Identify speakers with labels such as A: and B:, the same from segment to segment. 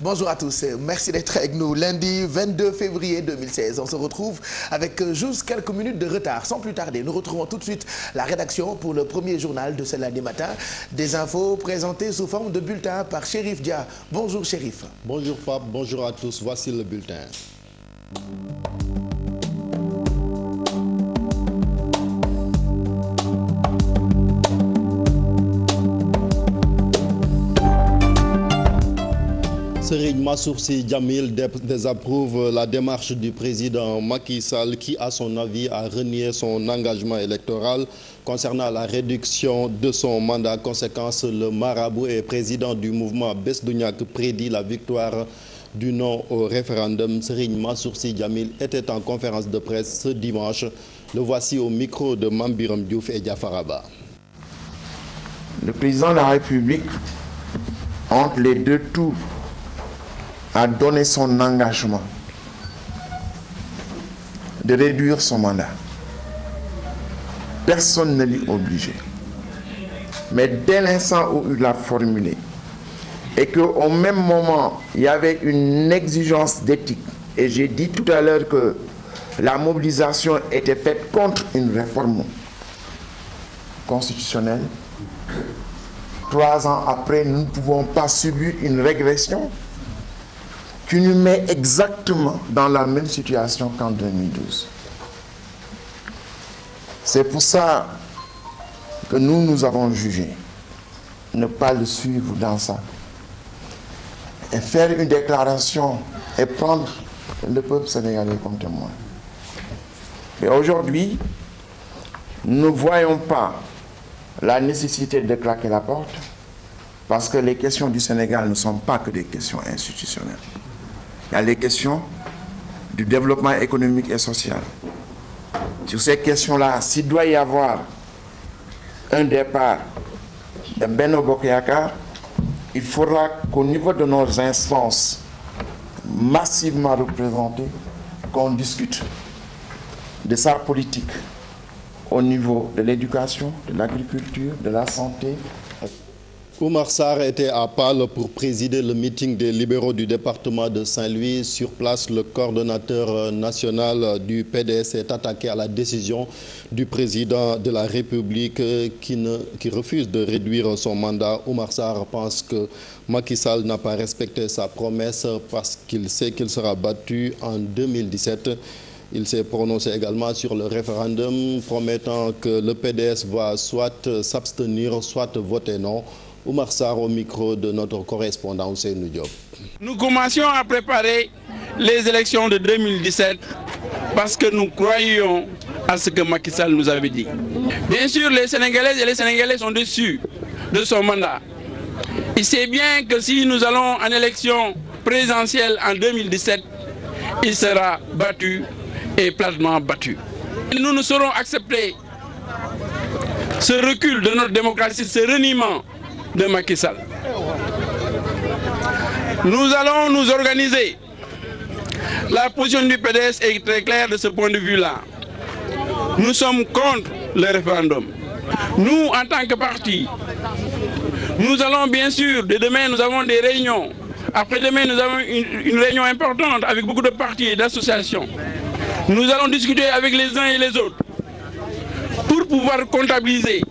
A: Bonjour à tous, merci d'être avec nous. Lundi 22 février 2016, on se retrouve avec juste quelques minutes de retard. Sans plus tarder, nous retrouvons tout de suite la rédaction pour le premier journal de ce lundi matin. Des infos présentées sous forme de bulletin par Chérif Dia. Bonjour Chérif.
B: Bonjour Pape, bonjour à tous. Voici le bulletin. Serigne Mansour Sy Djamil désapprouve la démarche du président Macky Sall qui, à son avis, a renié son engagement électoral concernant la réduction de son mandat. Conséquence, le marabout et président du mouvement Bess du Ñakk prédit la victoire du non au référendum. Serigne Mansour Sy Djamil était en conférence de presse ce dimanche. Le voici au micro de Mame Biram Diouf et Diafara Ba.
C: Le président de la République, entre les deux tours, a donné son engagement de réduire son mandat. Personne ne l'y obligeait. Mais dès l'instant où il l'a formulé, et qu'au même moment, il y avait une exigence d'éthique, et j'ai dit tout à l'heure que la mobilisation était faite contre une réforme constitutionnelle, 3 ans après, nous ne pouvons pas subir une régression qui nous met exactement dans la même situation qu'en 2012. C'est pour ça que nous avons jugé ne pas le suivre dans ça et faire une déclaration et prendre le peuple sénégalais comme témoin. Mais aujourd'hui, nous ne voyons pas la nécessité de claquer la porte parce que les questions du Sénégal ne sont pas que des questions institutionnelles. Il y a les questions du développement économique et social. Sur ces questions-là, s'il doit y avoir un départ de Benno Bokk Yakaar, il faudra qu'au niveau de nos instances massivement représentées, qu'on discute de sa politique au niveau de l'éducation, de l'agriculture, de la santé.
B: Oumar Sarr était à Pâle pour présider le meeting des libéraux du département de Saint-Louis. Sur place, le coordonnateur national du PDS est attaqué à la décision du président de la République qui refuse de réduire son mandat. Oumar Sarr pense que Macky Sall n'a pas respecté sa promesse parce qu'il sait qu'il sera battu en 2017. Il s'est prononcé également sur le référendum, promettant que le PDS va soit s'abstenir, soit voter non. Oumar Sarr au micro de notre correspondant Ousseynou Diop.
D: Nous commencions à préparer les élections de 2017 parce que nous croyons à ce que Macky Sall nous avait dit. Bien sûr, les Sénégalaises et les Sénégalais sont déçus de son mandat. Il sait bien que si nous allons en élection présidentielle en 2017, il sera battu et platement battu. Nous ne saurons accepter ce recul de notre démocratie, ce reniement de Macky Sall. Nous allons nous organiser. La position du PDS est très claire de ce point de vue-là. Nous sommes contre le référendum. Nous, en tant que parti, nous allons bien sûr, dès demain nous avons des réunions. Après-demain nous avons une réunion importante avec beaucoup de partis et d'associations. Nous allons discuter avec les uns et les autres pour pouvoir comptabiliser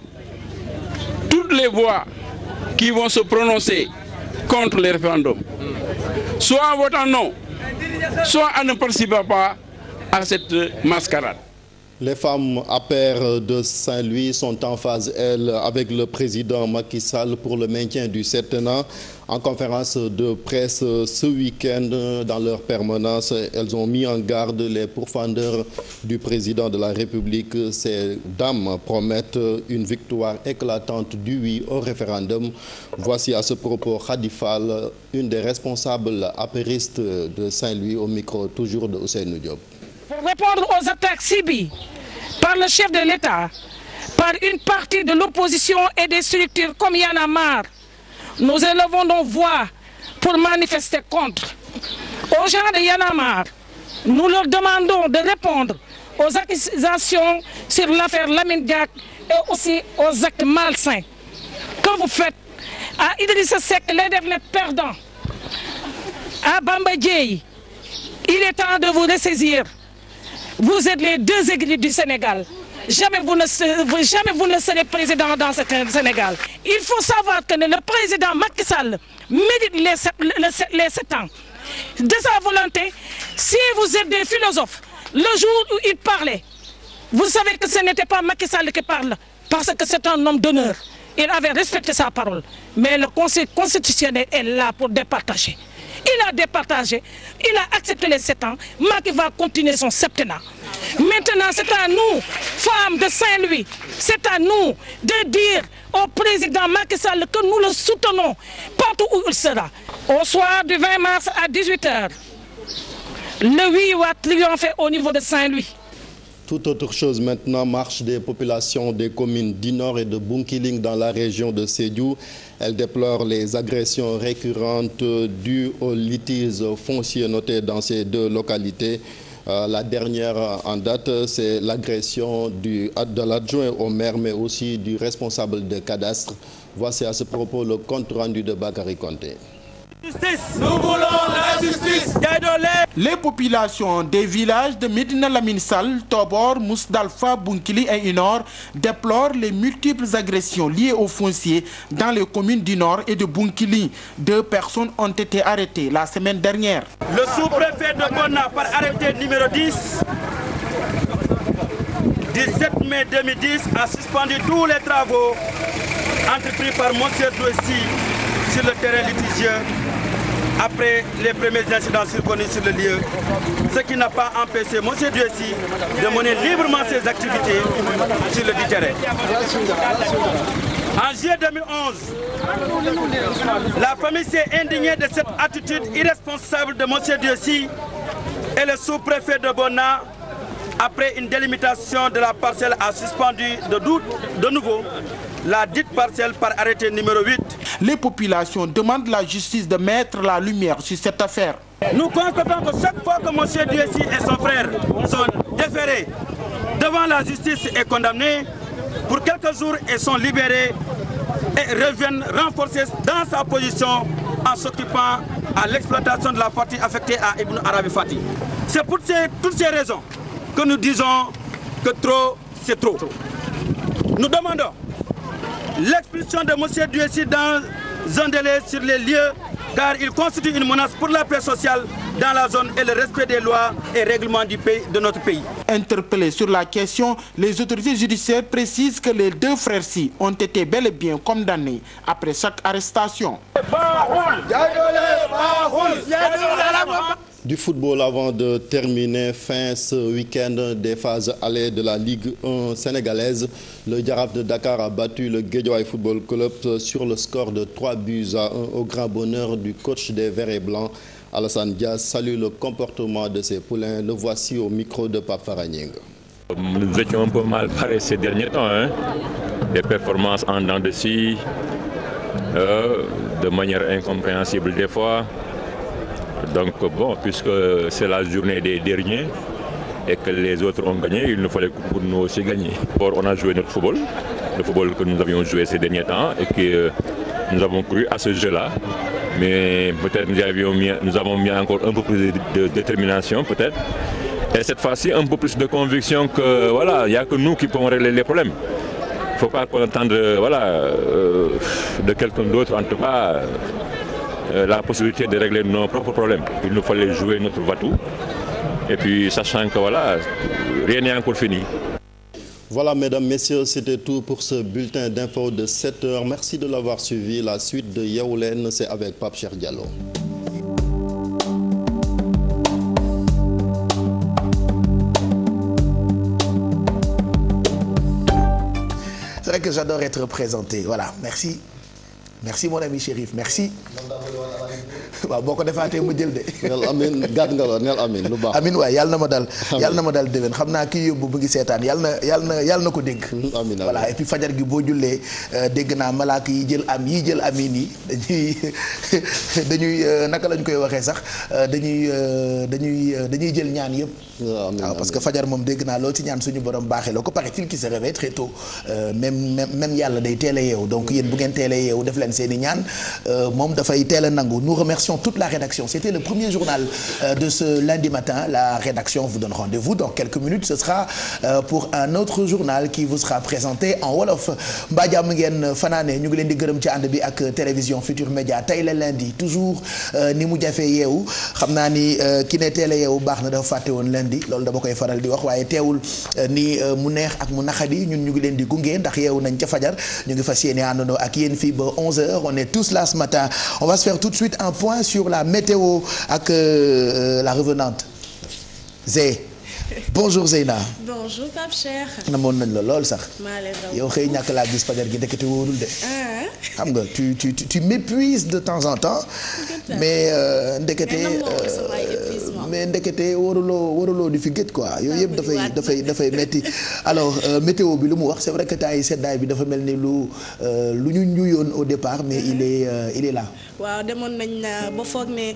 D: toutes les voix qui vont se prononcer contre les référendums, soit en votant non, soit en ne participant pas à cette mascarade.
B: Les femmes APR de Saint-Louis sont en phase, elles, avec le président Macky Sall pour le maintien du septennat. En conférence de presse ce week-end, dans leur permanence, elles ont mis en garde les pourfendeurs du président de la République. Ces dames promettent une victoire éclatante du oui au référendum. Voici à ce propos Khady Fall, une des responsables apéristes de Saint-Louis, au micro toujours de Ousseynou Diop.
E: Pour répondre aux attaques subies par le chef de l'État, par une partie de l'opposition et des structures comme Y en a marre, nous élevons nos voix pour manifester contre. Aux gens de Y en a marre, nous leur demandons de répondre aux accusations sur l'affaire Lamine Diack et aussi aux actes malsains que vous faites à Idrissa Seck, les derniers perdants. à Bamba Dièye, il est temps de vous ressaisir. Vous êtes les deux aigris du Sénégal. Jamais vous ne serez président dans ce Sénégal. Il faut savoir que le président Macky Sall mérite les 7 ans. De sa volonté, si vous êtes des philosophes, le jour où il parlait, vous savez que ce n'était pas Macky Sall qui parle, parce que c'est un homme d'honneur. Il avait respecté sa parole. Mais le Conseil constitutionnel est là pour départager. Il a départagé, il a accepté les 7 ans. Macky va continuer son septennat. Maintenant, c'est à nous, femmes de Saint-Louis, c'est à nous de dire au président Macky Sall que nous le soutenons partout où il sera. Au soir du 20 mars à 18 h, le oui va triompher au niveau de Saint-Louis.
B: Tout autre chose maintenant, marche des populations des communes d'Inor et de Bounkiling dans la région de Sédhiou. Elles déplorent les agressions récurrentes dues aux litiges fonciers notés dans ces deux localités. La dernière en date, c'est l'agression de l'adjoint au maire, mais aussi du responsable de cadastre. Voici à ce propos le compte rendu de Bakary Konté.
F: Nous voulons la justice. Les populations des villages de Médina Lamine Sall, Tobor, Mousdalfa, Bounkiling et Inor déplorent les multiples agressions liées aux fonciers dans les communes d'Inor et de Bounkiling. 2 personnes ont été arrêtées la semaine dernière.
G: Le sous-préfet de Bonna, par arrêté numéro 10, 17 mai 2010, a suspendu tous les travaux entrepris par Monsieur Douessi sur le terrain litigieux après les premiers incidents survenus sur le lieu, ce qui n'a pas empêché M. Douessi de mener librement ses activités sur le dit terrain. En juillet 2011, la famille s'est indignée de cette attitude irresponsable de M. Douessi et le sous-préfet de Bonna, après une délimitation de la parcelle, a suspendu de nouveau la dite parcelle par arrêté numéro 8.
F: Les populations demandent la justice de mettre la lumière sur cette affaire.
G: Nous constatons que chaque fois que M. Douessi et son frère sont déférés devant la justice et condamnés, pour quelques jours ils sont libérés et reviennent renforcer dans sa position en s'occupant à l'exploitation de la partie affectée à Ibn Arabi Fati. C'est pour toutes ces raisons que nous disons que trop, c'est trop. Nous demandons l'expulsion de M. Douessi dans un délai sur les lieux, car il constitue une menace pour la paix sociale dans la zone et le respect des lois et règlements de notre pays.
F: Interpellés sur la question, les autorités judiciaires précisent que les 2 frères-ci ont été bel et bien condamnés après chaque arrestation.
B: Du football avant de terminer fin ce week-end des phases allées de la Ligue 1 sénégalaise. Le Jaraaf de Dakar a battu le Guédiawaye Football Club sur le score de 3-1 au grand bonheur du coach des Verts et Blancs. Alassane Diaz salue le comportement de ses poulains. Le voici au micro de Pape Faragning.
H: Nous étions un peu mal parés ces derniers temps. Des performances en dents de scie, de manière incompréhensible des fois. Donc bon, puisque c'est la journée des derniers et que les autres ont gagné, il nous fallait pour nous aussi gagner. Or, on a joué notre football, le football que nous avions joué ces derniers temps et que nous avons cru à ce jeu-là. Mais peut-être nous avons mis encore un peu plus de détermination peut-être. Et cette fois-ci, un peu plus de conviction que voilà, il n'y a que nous qui pouvons régler les problèmes. Il ne faut pas attendre de quelqu'un d'autre, en tout cas, la possibilité de régler nos propres problèmes. Il nous fallait jouer notre va-tout. Et puis, sachant que voilà, rien n'est encore fini.
B: Voilà, mesdames, messieurs, c'était tout pour ce bulletin d'info de 7 h. Merci de l'avoir suivi. La suite de Yeewu Leen, c'est avec Pape Cheikh Diallo.
A: C'est vrai que j'adore être présenté. Voilà, merci. Merci mon ami Chérif, merci. waaw boo ko defaatee mu jël de.
B: neel amiin gàtt nga lool neel amiin lu baax.
A: amiin waay yàlla na ma dal. yàlla na ma dal déwén xam naa kii yóbbu bu ngi seetaan yàlla na ko dégg.
B: amiin
A: voilà et puis fajar gi boo jullee dégg naa malaaka yi jël amiin yi dañuy naka lañ koy waxee sax dañuy jël ñaan yëpp. waaw parce que fajar moom dégg naa loo ci ñaan suñu borom baaxee la ko paraît-il qui se réveille très tôt même yàlla day teel a yeewu donc yéen bu ngeen teel a yeewu def leen seen i ñaan moom dafay teel a nangu nous remercions remercions toute la rédaction. C'était le premier journal de ce lundi matin. La rédaction vous donne rendez-vous dans quelques minutes. Ce sera pour un autre journal qui vous sera présenté en wolof. mbaa jàmm ngeen fanaane ñu ngi leen di gërëm ci ànd bi ak télévision Futur Média tey la lundi toujours ni mu jafee yeewu xam naa ni ki ne teel a yeewu baax na dafa fàtte woon lundi loolu dama koy faral di wax waaye teewul ni mu neex ak mu naqadi ñun ñu ngi leen di gunge ndax yeewu nañ ca fajar ñu ngi fas yéene àndandoo ak yéen fii ba 11h on est tous là ce matin. On va se faire tout de suite un point sur la météo ak la revenante Zé. Bonjour Zeyna.
I: Bonjour Pape Cheikh.
A: namoon nañ la lool sax.
I: maa leen raw
A: yow xëy ñàkk laa gis fajar gi ndekete wóorul de. xam nga tu m'épuises de temps en temps. mais ndekete waruloo di fi gëj quoi yooyu yëpp dafay metti alors météo bi lu mu wax c'est vrai que tay seddaay bi dafa mel ni lu ñu ñuyoon au départ mais il est là.
I: waaw demoon nañ ba foog ne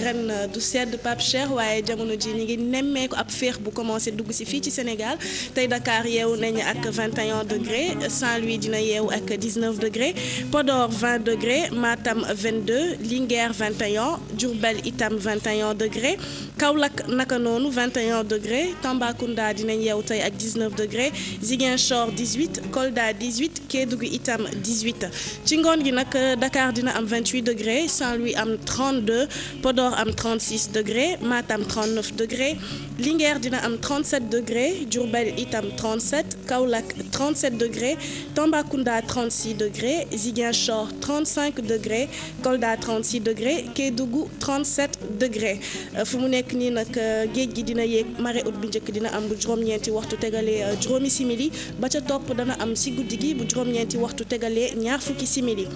I: ren du sedd Pape Cheikh waaye jamono ji ñu ngi nemmeeku ab féex bu commencé dugg si fii ci Sénégal tey Dakar yeewu nañ ak 21 degré Saint-Louis dina yeewu ak 19 degré Podor 20 degré Matam 22 Linguère 21 Diourbel itam 21 degré Kaolack naka noonu 21 degré Tambacounda dinañ yeewu tey ak 19 degré Ziguinchor 18 Kolda 18 Kédougou itam 18 ci ngoon gi nag Dakar dina am 28 degré Saint-Louis am 32 Podor am 36 degré Matam 39 degré Linguère dina am 37 degré Diourbel itam 37 Kaolack 37 degré Tambacounda 36 degré Ziguinchor 35 degré Kolda 36 degré Kédougou 37 degré fu mu nekk nii nag géej gi dina yéeg marée haute bu njëkk dina am bu juróom-ñeenti waxtu tegalee juróomi simili ba ca topp dana am si guddi gi bu juróom-ñeenti waxtu tegalee ñaar fukki simili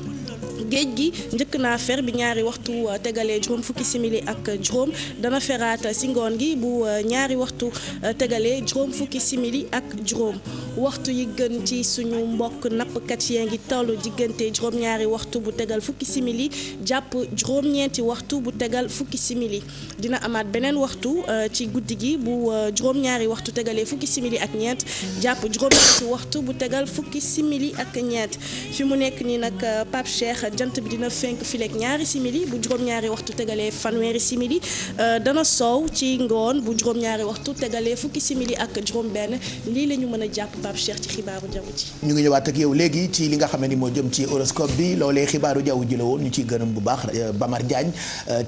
I: géej gi njëkk naa fer bi ñaari waxtu tegalee juróom fukki simili ak juróom dana feraat si ngoon gi bu ñaari waxtu tegalee juróom fukki simili ak juróom waxtu yi gën ci suñu mbokk nappkat yaa ngi tollu diggante juróom-ñaari waxtu bu tegal fukki simili jàpp juróom-ñeenti waxtu bu tegal fukki simili dina amaat beneen waxtu ci guddi gi bu juróom-ñaari waxtu tegalee fukki simili ak ñeent jàpp juróom-ñeenti waxtu bu tegal fukki simili ak ñeent fi mu nekk nii nag Pape Cheikh jant bi dina fenk fileeg ñaari simili bu juróom-ñaari waxtu tegalee fanweeri simili dana soow ci ngoon bu juróom-ñaari waxtu tegalee fukki simili ak juróom-benn lii la ñu mën a jàpp Pape Cheikh ci xibaaru jaww ji.
A: ñu ngi ñëwaat ak yow léegi ci li nga xam ne ni moo jëm ci horoscope bi loolee xibaaru jaww ji la woon ñu ciy gërëm bu baax Bamar Diagne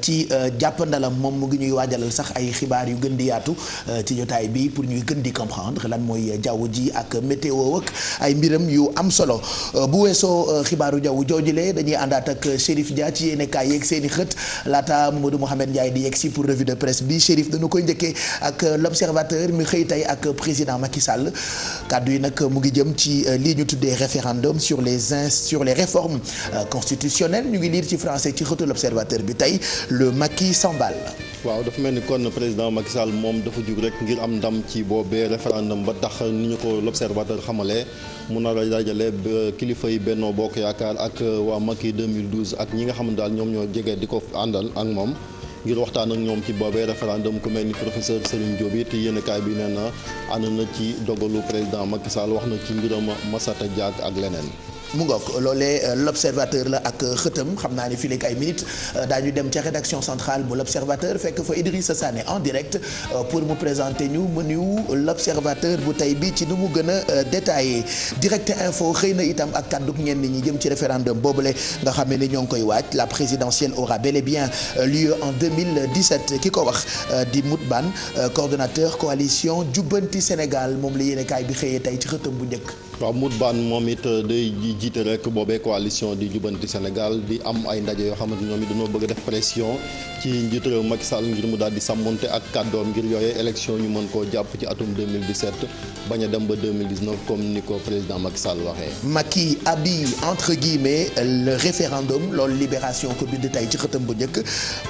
A: ci jàppandalam moom mu ngi ñuy waajalal sax ay xibaar yu gën di yaatu ci jotaay bi pour ñuy gën di comprendre lan mooy jaww ji ak météo ak ay mbiram yu am solo bu weesoo xibaaru jaww joojule dañuy àndaat ak Chérif Dia ci yéene kaay yeeg seen i xët laata Mamadou Mouhamed Ndiaye di yegg si pour revue de presse bi Chérif dañu koy njëkkee ak l'observateur mi xëy tey ak président Macky Sall kàddu yi nag mu ngi jëm ci lii ñu tuddee référendum sur les réformes constitutionnelles ñu ngi lire ci français ci xëtu l'observateur bi tey le Macky s'emballe.
B: waaw dafa mel ni kon président Macky Sall moom dafa jug rek ngir am ndam ci boobee référendum ba tax ni ñu ko l'observateur xamalee mu nar a dajale kilifa yi Benno Bokk Yaakaar ak waa Macky 2012 ak ñi nga xam ne daal ñoom ñoo jege di ko àndal ak moom ngir waxtaan ak ñoom ci boobee référendum ku mel ni professeur Serigne Diop it yéenekaay bi nee na ànd na ci dogalu président Macky Sall wax na ci mbiram Massata Diack ak leneen.
A: mu ngoog loolee l'observateur la ak xëtam xam naa ne fii léegi ay minutes daañu dem ca rédaction centrale bu l'observateur fekk fa Idrissa Sané en direct pour mu présenter ñu menu l'observateur bu tey bi ci nu mu gën a détaillé direct info xëy na itam ak kàddug ñenn ñi jëm ci référendum boobule nga xam ne ñoo ngi koy waaj la présidentielle aura bel et bien lieu en 2017 ki ko wax di Moutbane coordonnateur coalition Jubbanti Sénégal moom la yéenekaay bi xëyee tey ci xëtam bu njëkk.
B: waaw Moutbane moom it day jiite rek boobee coalition di Jubbanti Sénégal di am ay ndaje yoo xamante ñoom it dañoo bëgg a def pression ci njiitu réew Macky Sall ngir mu daal di sàmmonte ak kàddoom ngir yooyee élection ñu mën koo jàpp ci atum 2017 bañ a dem ba 2019 comme ni ko président Macky Sall waxee.
A: Macky habille entre guillemets le référendum loolu libération ko bind tey ci xëtam bu njëkk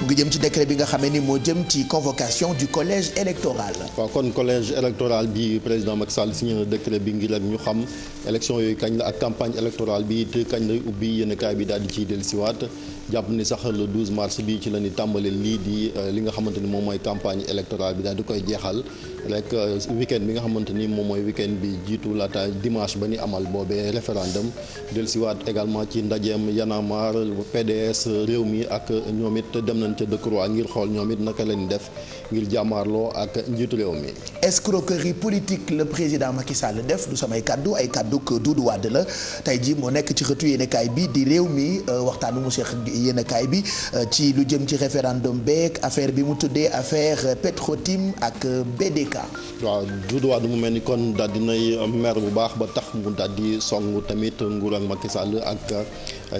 A: mu ngi jëm ci décret bi nga xamee ni moo jëm ci convocation du collège électoral.
B: waaw kon collège électoral bi président Macky Sall signé na décret bi ngir rek ñu xam élection yooyu kañ la ak campagne électorale bi te kañ lay ubbi yenn kaay bi daal di ciy dellusiwaat jàpp ni sax le 12 mars bi ci la ñu tàmbali lii di li nga xamante ni moom mooy campagne électorale bi daal di koy jeexal rek week-end bi nga xamante ni moom mooy week-end bi jiitu laata dimanche ba ni amal boobee référendum dellusiwaat également ci ndajeem Y'en a marre PDS réew mi ak ñoom it dem nañ ca Decroix ngir xool ñoom it naka lañ def ngir jàmmaarloo ak njiitu réew mi.
A: escroquerie politique le président Macky Sall def du samay kaddu ay kaddu Doudou Wade la tey jii moo nekk ci xëtu yéenekaay bi di réew mi waxtaanu mu Cheikh yéenekaay bi ci lu jëm ci référendum beeg affaire bi mu tuddee affaire Petro-Tim ak BDK.
B: waaw Doudou Wade mu mel ni kon daal dinay mer bu baax ba tax mu daal di songu tamit nguur ak Macky Sall ak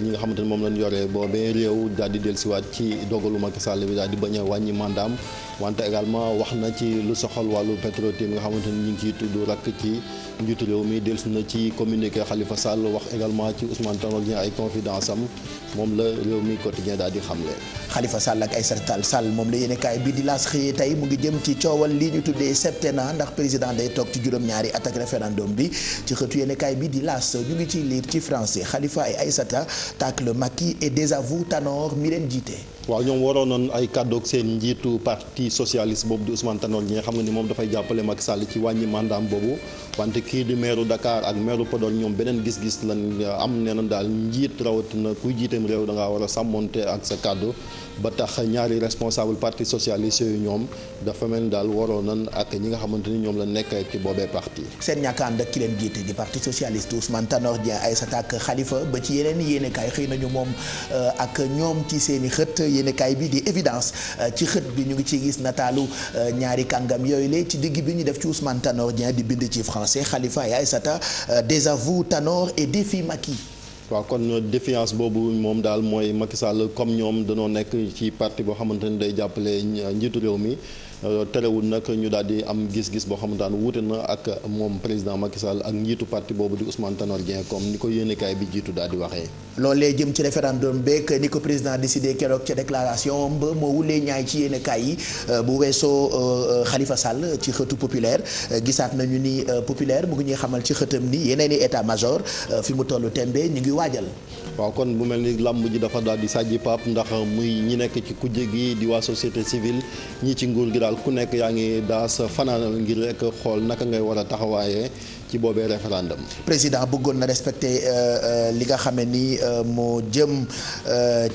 B: ñi nga xamante ne moom lañ yore boobee réew daal di dellusiwaat ci dogalu Macky Sall bi daal di bañ a wàññi mandaam wante également wax na ci lu soxal wàllu Petro-Tim nga xamante ni ñu ngi ciy tudd rakk ci njiitu réew mi dellusi na ci communiqué Khalifa Sall wax également ci Ousmane Tanor Dieng ay confidence am moom la réew mi quotidien daal di xamle.
A: Khalifa Sall ak Aïssata Tall Sall moom la yéenekaay bi di laas xëyee tey mu ngi jëm ci coowal lii ñu tuddee septennat ndax président day toog ci juróom-ñaari at ak référendum bi ci xëtu yéenekaay bi di laas ñu ngi ciy lire ci français Khalifa et Aïssata tacle Macky et désavoue Tanor mi leen jiite.
B: waaw ñoom waroon nañ ay kàddoog seen njiitu parti socialiste boobu di Ousmane Tanor Dieng xam nga ni moom dafay jàppale Macky Sall ci wàññi mandaam boobu wante kii di maire Dakar ak maire Podor ñoom beneen gis-gis lan am nee na daal njiit rawatina kuy jiiteem réew da ngaa war a sàmmonte ak sa kàddu ba tax ñaari responsable parti socialiste yooyu ñoom dafa mel ni daal waroon nañ ak ñi nga xamante ni ñoom la nekk ci boobee parti.
A: seen ñàkk ànd ak ki leen jiite di parti socialiste Ousmane Tanor Dieng Aïssata ak Khalifa ba ci yeneen yéenekaay xëy nañu moom ak ñoom ci seen i xët yéenekaay bi di évidence ci xët bi ñu ngi ciy gis nataalu ñaari kàngam yooyu la ci digg bi ñu def ci Ousmane Tanor Dieng di bind ci français Khalifa et Aïssata désavoue Tanor et défie Macky.
B: waaw kon défiance boobu moom daal mooy Macky Sall comme ñoom danoo nekk ci parti boo xamante ni day jàppale njiitu réew mi terewul nag ñu daal di am gis-gis boo xamante ne wuute na ak moom président Macky Sall ak njiitu parti boobu di Ousmane Tanor Dieng comme ni ko yéenekaay bi jiitu daal di waxee.
A: loolee jëm ci référendum beeg ni ko président décidé keroog ca déclaration ba moo wulee ñaay ci yéenekaay yi bu weesoo Khalifa Sall ci xëtu populaire gisaat nañu ni populaire mu ngi ñuy xamal ci xëtam ni yeneen i état major fi mu tollu tembe ñu ngi waajal.
B: waaw kon bu mel ni làmb ji dafa daal di sàjji pap ndax muy ñi nekk ci kujje gi di waa société civile ñi ci nguur gi daal ku nekk yaa ngi daas fanaanal ngir rek xool naka ngay war a taxawaayee ci boobee référendum.
A: président bëggoon na respecter li nga xam ne ni moo jëm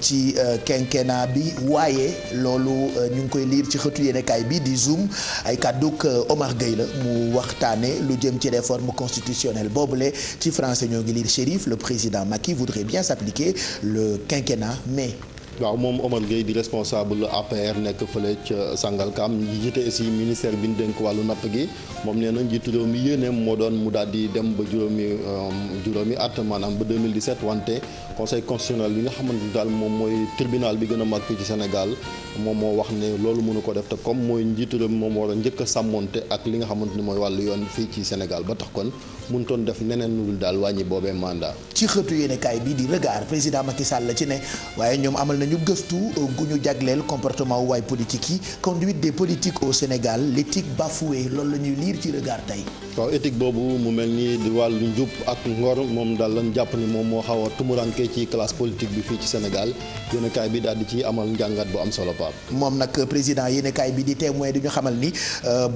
A: ci quinquennat bi waaye loolu ñu ngi koy liir ci xëtu yéenekaay bi di Zoom ay kàdduk Omar Gueye la mu waxtaane lu jëm ci réforme constitutionnelle boobule ci français ñoo ngi liir Chérif le président Macky voudrait bien s'appliquer le quinquennat mais.
B: waaw moom Omar Gueye di responsable APR nekk fële ca Sangalkam ñi jiite aussi ministère bi ñu dénk wàllu napp gi moom nee na njiitu réew mi yéeneem moo doon mu daal di dem ba juróomi at maanaam ba 2017 wante conseil constitutionnel bi nga xamante ni daal moom mooy tribunal bi gën a mag fii ci Sénégal moom moo wax ne loolu mënu ko def te comme mooy njiitu réew mi moom war a njëkk a sàmmonte ak li nga xamante ni mooy wàllu yoon fii ci Sénégal ba tax kon mënutoon def neneen lu dul daal wàññi boobee mandat.
A: ci xëtu yéenekaay bi di regard président Macky Sall la ci ne waaye ñoom amal nañu gëstu gu ñu jagleel comportement wu waay politique yi conduite des politiques au Sénégal l'éthique bafouée loolu la ñuy liir ci regard tey.
B: waaw éthique boobu mu mel ni di wàllu njub ak ngor moom daal lañ jàpp ni moom moo xaw a tumuranke ci classe politique bi fii ci Sénégal yéenekaay bi daal di ci amal njàngat bu am solo Pape.
A: moom nag président yéenekaay bi di témoin di ñu xamal ni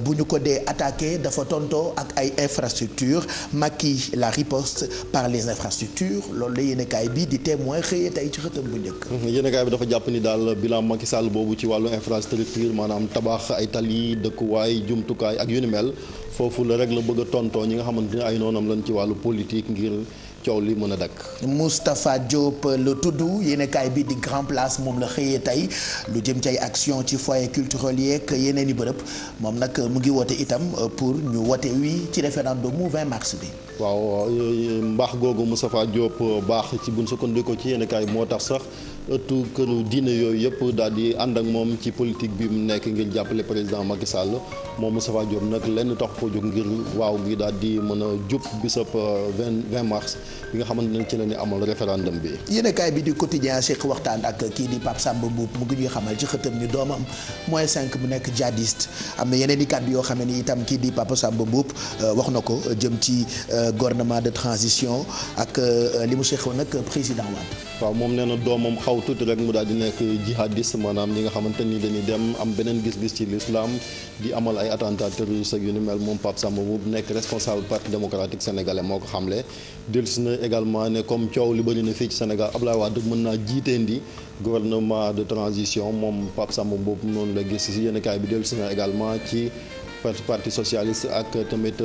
A: bu ñu ko dee attaqué dafa tontoo ak ay infrastructures Macky la riposte par les infrastructures loolu la yéenekaay bi di témoin xëyee tey ci xëtam bu njëkk.
B: yéenekaay bi dafa jàpp ni daal bilan Macky Sall boobu ci wàllu infrastructure maanaam tabax ay tali dëkkuwaay jumtukaay ak yu ni mel foofu la rek la bëgg a tontoo ñi nga xamante ne ay noonam lañ ci wàllu politique ngir coow li mën a dakk.
A: Moustapha Diop la tudd yéenekaay bi di Grand Place moom la xëyee tey lu jëm ci ay action ci foyer culturel yeeg yeneen i bërëb moom nag mu ngi woote itam pour ñu woote oui ci référendum mu 20 mars bi.
B: waaw mbaax googu Moustapha Diop baax ci buñ sukkandikoo ci yéenekaay moo tax sax ëttu këru diine yooyu yëpp daal di ànd ak moom ci politique bi mu nekk ngir jàppale président Macky Sall moom Moustapha Diop nag lenn tax ko jóg ngir waaw gi daal di mën a jub bisab 20 mars bi nga xamante ne ci la ñu amal référendum bi.
A: yéenekaay bi di quotidien Cheikh waxtaan ak kii di Pape Samba Mboup mu ngi ñuy xamal ci xëtam ni doomam -5 bu nekk djihadiste am na yeneen i kàddu yoo xam ne ni itam kii di Pape Samba Mboup wax na ko jëm ci gouvernement de transition ak li mu seqoon nag président Wade.
B: waaw moom nee na doomam xaw tuuti rek mu daal di nekk jihadiste maanaam ñi nga xamante ni dañuy dem am beneen gis-gis ci l'islam di amal ay attentat terroriste ak yu ni mel moom Pape Samba bu nekk responsable parti démocratique sénégalais moo ko xamle. dellusi na également ne comme coow li bëri na fii ci Sénégal Abdoulaye Wade mën naa jiiteendi gouvernement de transition moom Pape Samba boobu noonu la gis ci yéenekaay bi dellusi na également ci. parti socialiste ak tamit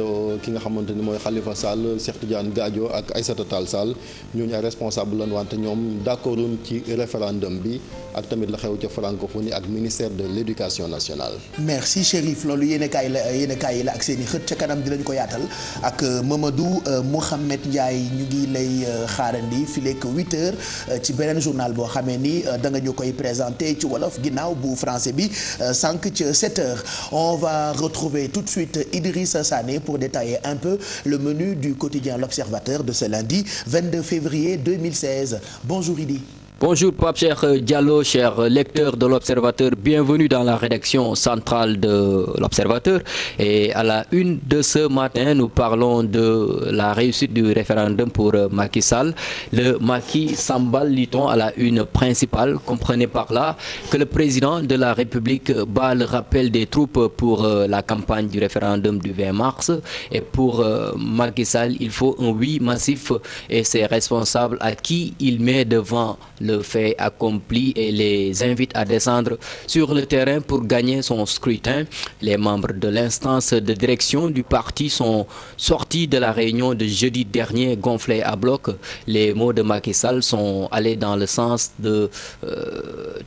B: ki nga xamante ni mooy Khalifa Sall Cheikh Tidiane Gadio ak Aïssata Tall Sall ñooñu ay responsable lan wante ñoom d'accorduñ ci référendum bi ak tamit la xew ca francophonie ak ministère de l'éducation nationale.
A: merci Chérif loolu yéenekaay yi la ak seen i xët ca kanam dinañ ko yaatal ak Mamadou Mouhamed Ndiaye ñu ngi lay xaarandi fileek 8h ci beneen journal boo xamee ni da nga ñu koy présenté ci wolof ginnaaw bu français bi sànq ca 7h on va retrouver tout de suite Idrissa Sané pour détailler un peu le menu du quotidien L'Observateur de ce lundi 22 février 2016. Bonjour Idi.
J: Bonjour Pape Cheikh Diallo, chers lecteurs de l'Observateur, bienvenue dans la rédaction centrale de l'Observateur. Et à la une de ce matin, nous parlons de la réussite du référendum pour Macky Sall. Le maquis s'emballe, dit-on, à la une principale. Comprenez par là que le président de la République bat le rappel des troupes pour la campagne du référendum du 20 mars. Et pour Macky Sall, il faut un oui massif et ses responsables à qui il met devant le fait accompli et les invite à descendre sur le terrain pour gagner son scrutin. Les membres de l'instance de direction du parti sont sortis de la réunion de jeudi dernier gonflés à bloc. Les mots de Macky Sall sont allés dans le sens de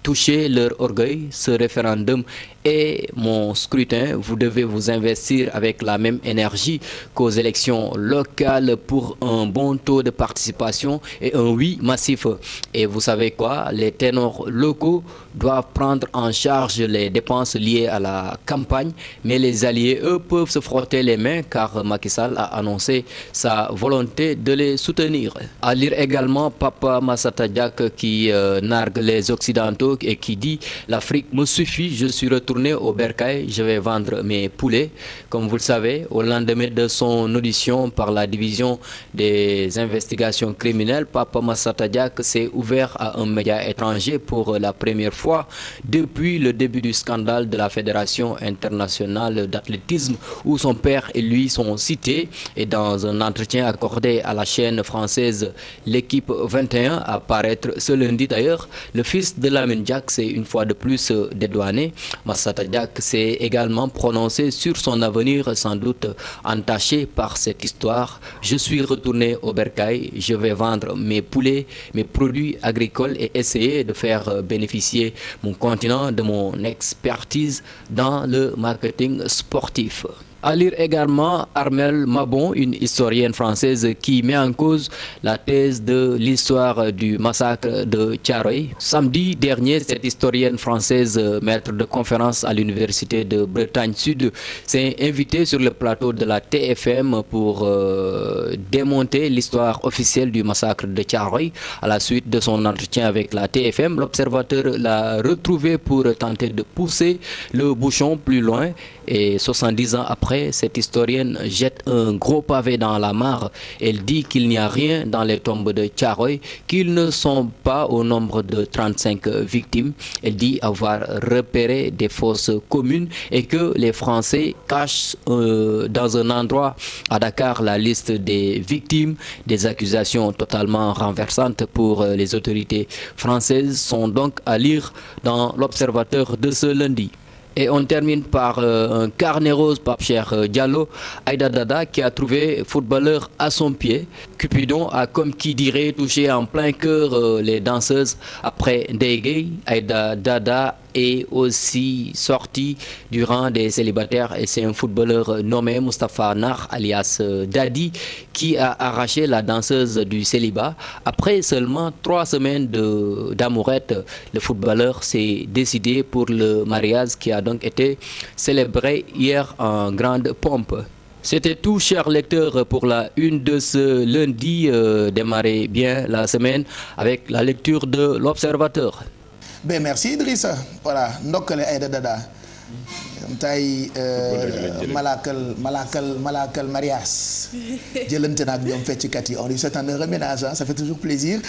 J: toucher leur orgueil. Ce référendum est mon scrutin. Vous devez vous investir avec la même énergie qu'aux élections locales pour un bon taux de participation et un oui massif. Et vous savez quoi? Les ténors locaux doivent prendre en charge les dépenses liées à la campagne, mais les alliés, eux, peuvent se frotter les mains car Macky Sall a annoncé sa volonté de les soutenir. À lire également Papa Massata Diack qui nargue les Occidentaux et qui dit « L'Afrique me suffit, je suis retourné au bercail, je vais vendre mes poulets ». Comme vous le savez, au lendemain de son audition par la division des investigations criminelles, Papa Massata Diack s'est ouvert à un média étranger pour la première fois depuis le début du scandale de la Fédération internationale d'athlétisme où son père et lui sont cités. Et dans un entretien accordé à la chaîne française L'équipe 21 à paraître ce lundi d'ailleurs, le fils de Lamine Diack s'est une fois de plus dédouané. Massata Diack s'est également prononcé sur son avenir sans doute entaché par cette histoire. Je suis retourné au bercail, je vais vendre mes poulets, mes produits agricoles et essayer de faire bénéficier mon continent de mon expertise dans le marketing sportif. À lire également Armelle Mabon, une historienne française qui met en cause la thèse de l'histoire du massacre de Thiaroye. Samedi dernier, cette historienne française, maître de conférence à l'université de Bretagne Sud, s'est invitée sur le plateau de la TFM pour démonter l'histoire officielle du massacre de Thiaroye. À la suite de son entretien avec la TFM, l'Observateur l'a retrouvée pour tenter de pousser le bouchon plus loin. Et 70 ans après, cette historienne jette un gros pavé dans la mare. Elle dit qu'il n'y a rien dans les tombes de Thiaroye, qu'ils ne sont pas au nombre de 35 victimes. Elle dit avoir repéré des fosses communes et que les Français cachent dans un endroit à Dakar la liste des victimes. Des accusations totalement renversantes pour les autorités françaises sont donc à lire dans l'Observateur de ce lundi. Et on termine par un carnet rose, Pape Cheikh Diallo, Aïda Dada qui a trouvé footballeur à son pied. Cupidon a, comme qui dirait, touché en plein cœur les danseuses après Ndeye. Aïda Dada est aussi sorti du rang des célibataires et c'est un footballeur nommé Moustapha Nar alias Dadi qui a arraché la danseuse du célibat. Après seulement 3 semaines d'amourette, le footballeur s'est décidé pour le mariage qui a donc été célébré hier en grande pompe. C'était tout, chers lecteurs, pour la une de ce lundi. Démarrez bien la semaine avec la lecture de l'Observateur.
A: Ben merci Idrissa. Voilà, ndokkale Aïda Dada. tay malakal marias jëlante naag ñoom fecckat yi on lui souhaite un heureux ménage, ça fait toujours plaisir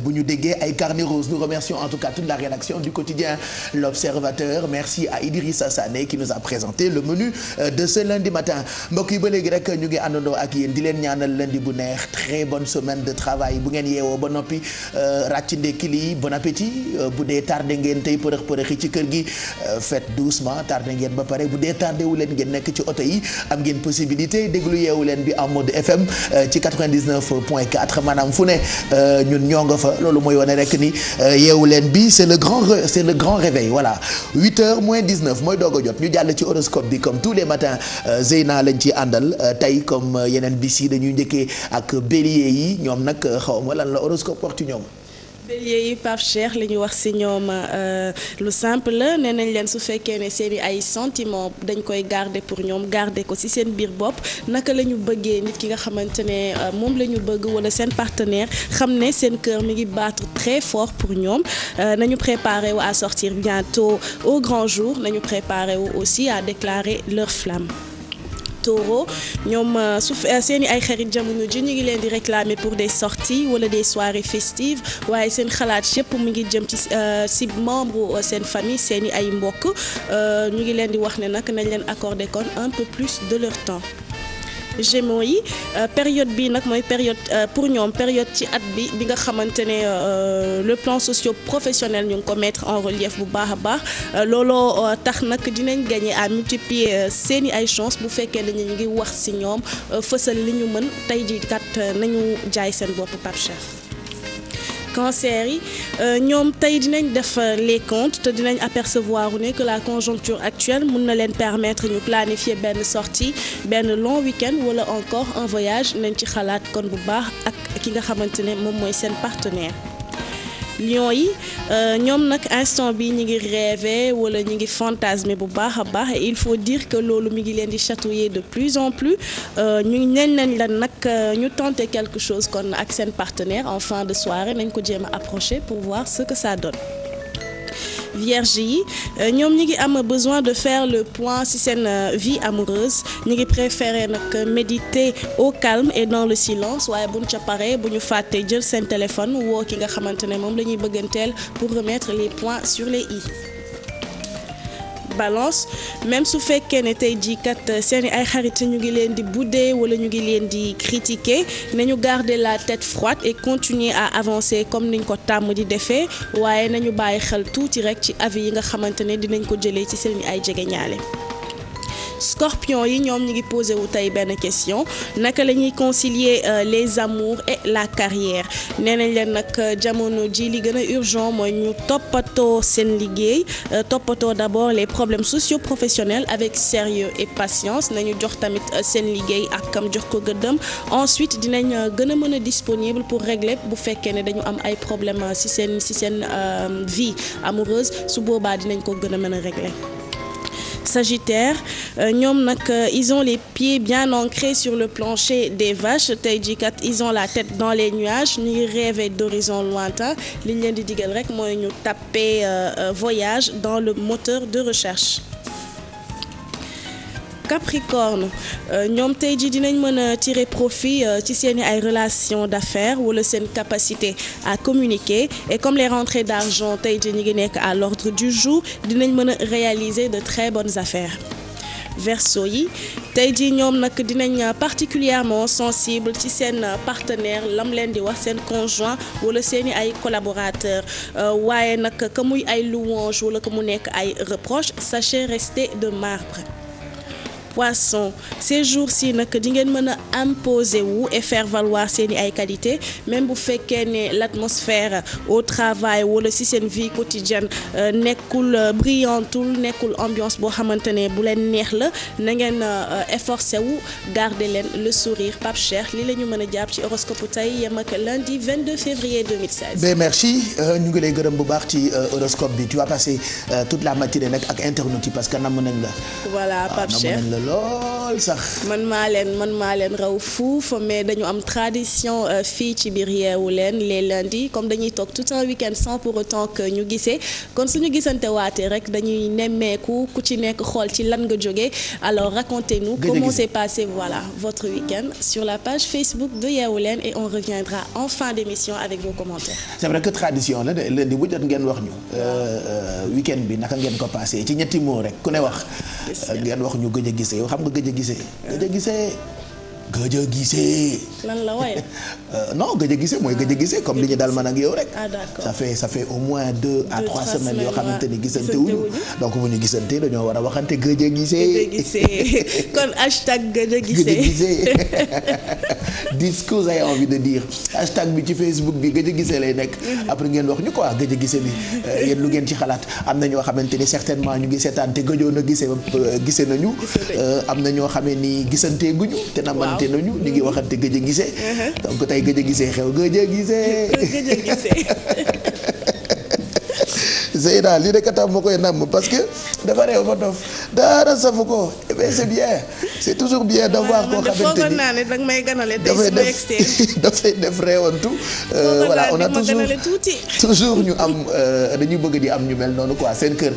A: bu ñu déggee ay carnet rose. Nous remercions en tout cas toute la rédaction du quotidien L'Observateur. Merci à Idrissa Sané qui nous a présenté le menu de ce lundi matin. Mbokk yi ba léegi rek ñu ngi àndandoo ak yéen di leen ñaanal lundi bu neex, très bonne semaine de travail. Bu ngeen yeewoo ba noppi ràcc ndekki li, bon appétit. Bu dee tardé ngeen tey përëx ci kër gi, faites doucement. Tardé ngeen ba pare bu dee tardé wu leen ngeen nekk ci oto yi, am ngeen possibilité déglu yeewu leen bi en mode FM ci 99.4 maanaam fu ne ñun ñoo nga fa. Loolu mooy wane rek ni yeewu leen bi c'est le grand réveil. Voilà, 8h moins 19 mooy doog a jot ñu jàll ci horoscope bi comme tous les matins. Zeyna lañ ci àndal tey comme yeneen bis yi dañuy njëkkee ak bélier yi. Ñoom nag xaw ma lan la horoscope wax ci ñoom.
I: Bélier yi Pape Cheikh li ñu wax ci ñoom lu simple la, nee nañ leen su fekkee ne seeni ay sentiment dañ koy garder pour ñoom, garder ko ci seen biir bopp. Naka la ñu bëggee nit ki nga xamante ne moom la ñu bëgg walla seen partenaire xam ne seen cœur mi ngi battre très fort pour ñoom. Nañu préparer wu à sortir bientôt au grand jour, nañu préparer wu aussi à déclarer leur flamme. Taureau ñoom seeni ay xarit jamono ji ñu ngi leen di réclamer pour des sorties wala des soirées festives, waaye seen xalaat yëpp mu ngi jëm ci membre seen famille, seeni ay mbokk. ñu ngi leen di wax ne nag nañ leen accorder kon un peu plus de leur temps. Gémeaux yi période bi nag mooy période pour ñoom période ci at bi nga xamante ne le plan socio-professionnel ñu ngi ko mettre en relief bu baax a baax. Looloo tax nag dinañ gagner à multiplier seeni ay chance bu fekkee ne ñu ngi wax ci ñoom fësal li ñu mën tey jii kat nañu jaay seen bopp Pape Cheikh. Cancer yi ñoom tey dinañ def les comptes te dinañ apercevoir ne que la conjoncture actuelle mun na leen permettre ñu planifier benn sortie, benn long week-end wala encore un voyage. Nañ ci xalaat kon bu baax ak ki nga xamante ne moom mooy seen partenaire. Lion yi ñoom nag instant bi ñi ngi rêver wala ñi ngi fantasmer bu baax a baax, et il faut dire que loolu mi ngi leen di chatouiller de plus en plus. ñu nañ la nag ñu tenter quelque chose kon ak seen partenaire en fin de soirée, nañ ko jéem a approcher pour voir ce que ça donne. Vierge yi ñoom ñi ngi am besoin de faire le point ci seen vie amoureuse, ñi ngi préférer nag méditer au calme et dans le silence, waaye buñ ca paree bu ñu fàttee jël seen téléphone woo ki nga xamante ne moom la ñuy bëgganteel pour remettre les points sur les i. Balance même su fekkee ne tey jii kat seeni ay xarit ñu ngi leen di boudé wala ñu ngi leen di critiquer, nañu garder la tête froide et continuer à avancer comme niñ ko tàmm di defee, waaye nañu bàyyi xel tuuti rek ci avis yi nga xamante ne dinañ ko jëlee ci seen ay jegeñaale. Scorpion yi ñoom ñi ngi posé wu tey benn question, naka la ñuy concilier les amours et la carrière. Nee nañ leen nag jamono ji li gën a urgent mooy ñu toppatoo seen liggéey, toppatoo d'abord les problèmes socio-professionnels avec sérieux et patience. Nañu jox tamit seen liggéey ak kam jox ko gëddëm. Ensuite dinañ gën a mën a disponible pour régler bu fekkee ne dañu am ay problèmes ci seen vie amoureuse, su boobaa dinañ ko gën a mën a régler. Sagittaire ñoom nag ils ont les pieds bien ancrés sur le plancher des vaches, tey jii kat ils ont la tête dans les nuages, ñu ngi rêver d'horizons lointains. li ñu leen di digal rek mooy ñu taper voyage dans le moteur de recherche. Capricorne ñoom tey jii dinañ mën a tirer profit ci seeni ay relations d'affaires wala seen capacité à communiquer, et comme les rentrées d'argent tey jii ñu ngi nekk à l'ordre du jour, dinañ mën a réaliser de très bonnes affaires. Verseau yi tey jii ñoom nag dinañ particulièrement sensible ci seen partenaire, lam leen di wax seen conjoint wala seeni ay collaborateurs, waaye nag que muy ay louange wala que mu nekk ay reproches, sachez rester de marbre. Poisson ces jours-ci nag di ngeen mën a imposer wu et faire valoir seeni ay qualités, même bu fekkee ne l'atmosphère au travail wala ci seen vie quotidienne nekkul brillantul, nekkul ambiance boo xamante ne bu leen neex la. na ngeen efforcer wu garder leen le sourire. Pape Cheikh li la ñu mën a jàpp ci horoscope tey yem ak lundi 22 février 2016.
A: Ben merci ñu ngi lay gërëm bu baax ci horoscope bi. Tu vas passer toute la matinée nag ak internautes yi parce que namm nañ la.
I: Voilà Pape Cheikh
A: namm nañ la lool. lool sax.
I: man maa leen raw fuuf mais dañu am tradition fii ci biir Yeewu Leen les lundis comme dañuy toog tout un week-end sans pour autant que ñu gisee kon suñu gisante waatee rek dañuy nemmeeku ku ci nekk xool ci lan nga jógee alors racontez-nous comment s'est passé voilà votre week-end sur la page Facebook de Yeewu Leen et on reviendra en fin d'émission avec vos commentaires.
A: C'est vrai que tradition la de lundi bu jot ngeen wax ñu week-end bi naka ngeen ko passé ci ñetti mots rek ku ne wax ngeen wax ñu gëj a gisee yow xam nga gëj a gisee
I: lan la waaye.
A: non gëj a gisee mooy gëj a gisee comme li ñu dal man ak yow rek.
I: ah d'accord
A: ça fait au moins 2 à 3 semaines yoo xamante ni gisante wuñu donc bu ñu gisante dañoo war a waxante gëj a gisee.
I: kon hashtag gëj a gisee.
A: dis ce que vous avez envie de dire hashtag bi ci Facebook bi gëj a gisee lay nekk. après ngeen wax ñu quoi gëj a gisee bi yéen lu ngeen ci xalaat am na ñoo xamante ni certainement ñu ngi seetaan te gëjoon a gisee nañu. am na ñoo xamee ni gisante guñu te namante nañu ñu ngi waxante gëj a gisee. donc tey gëj a gisee xew gëj a gisee. Zeyna lii rek atam ma koy namm parce que dafa réew fa dof dara safu ko et bien c'est bien c'est toujours bien d'avoir koo xamante ni dafay def réewantu voilà on a toujours ñu am dañuy bëgg di am ñu mel noonu quoi seen kër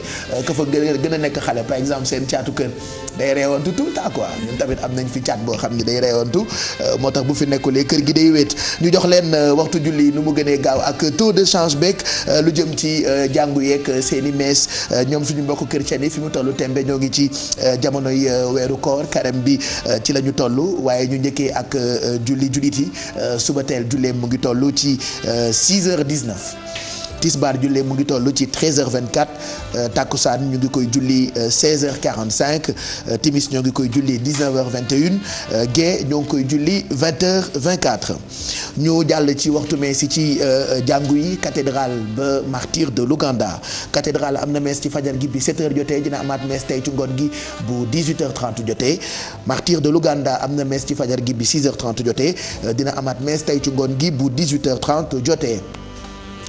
A: ka fa gën a nekk xale par exemple seen caatu kër day réewantu tout le temps quoi ñun tamit am nañ fi caat boo xam ni day réewantu moo tax bu fi nekkulee kër gi day wéet ñu jox leen waxtu julli nu mu gënee gaaw ak taux de change beeg lu jëm ci jàngu yeeg seeni mees ñoom suñu mbokk chrétien yi fi mu tollu tembe ñoo ngi ci jamonoy weeru koor carême bi ci la ñu toll waaye ñu njëkkee ak jullit yi suba teel jullee mu ngi toll ci 6h19 tisbaar jullee mu ngi toll ci 13h24 takkusaan ñu ngi koy julli 16h45 timis ñoo ngi koy julli 19h21 gée ñoo ngi koy julli 20h24 ñu jàll ci waxtu mees yi ci jàngu yi cathédrale ba martyr de l'Ouganda cathédrale am na mees ci fajar gi bi 7h jotee dina amaat mees tey ci ngoon gi bu 18h30 jotee martyr de l'Ouganda am na mees ci fajar gi bi 6h30 jotee dina amaat mees tey ci ngoon gi bu 18h30 jotee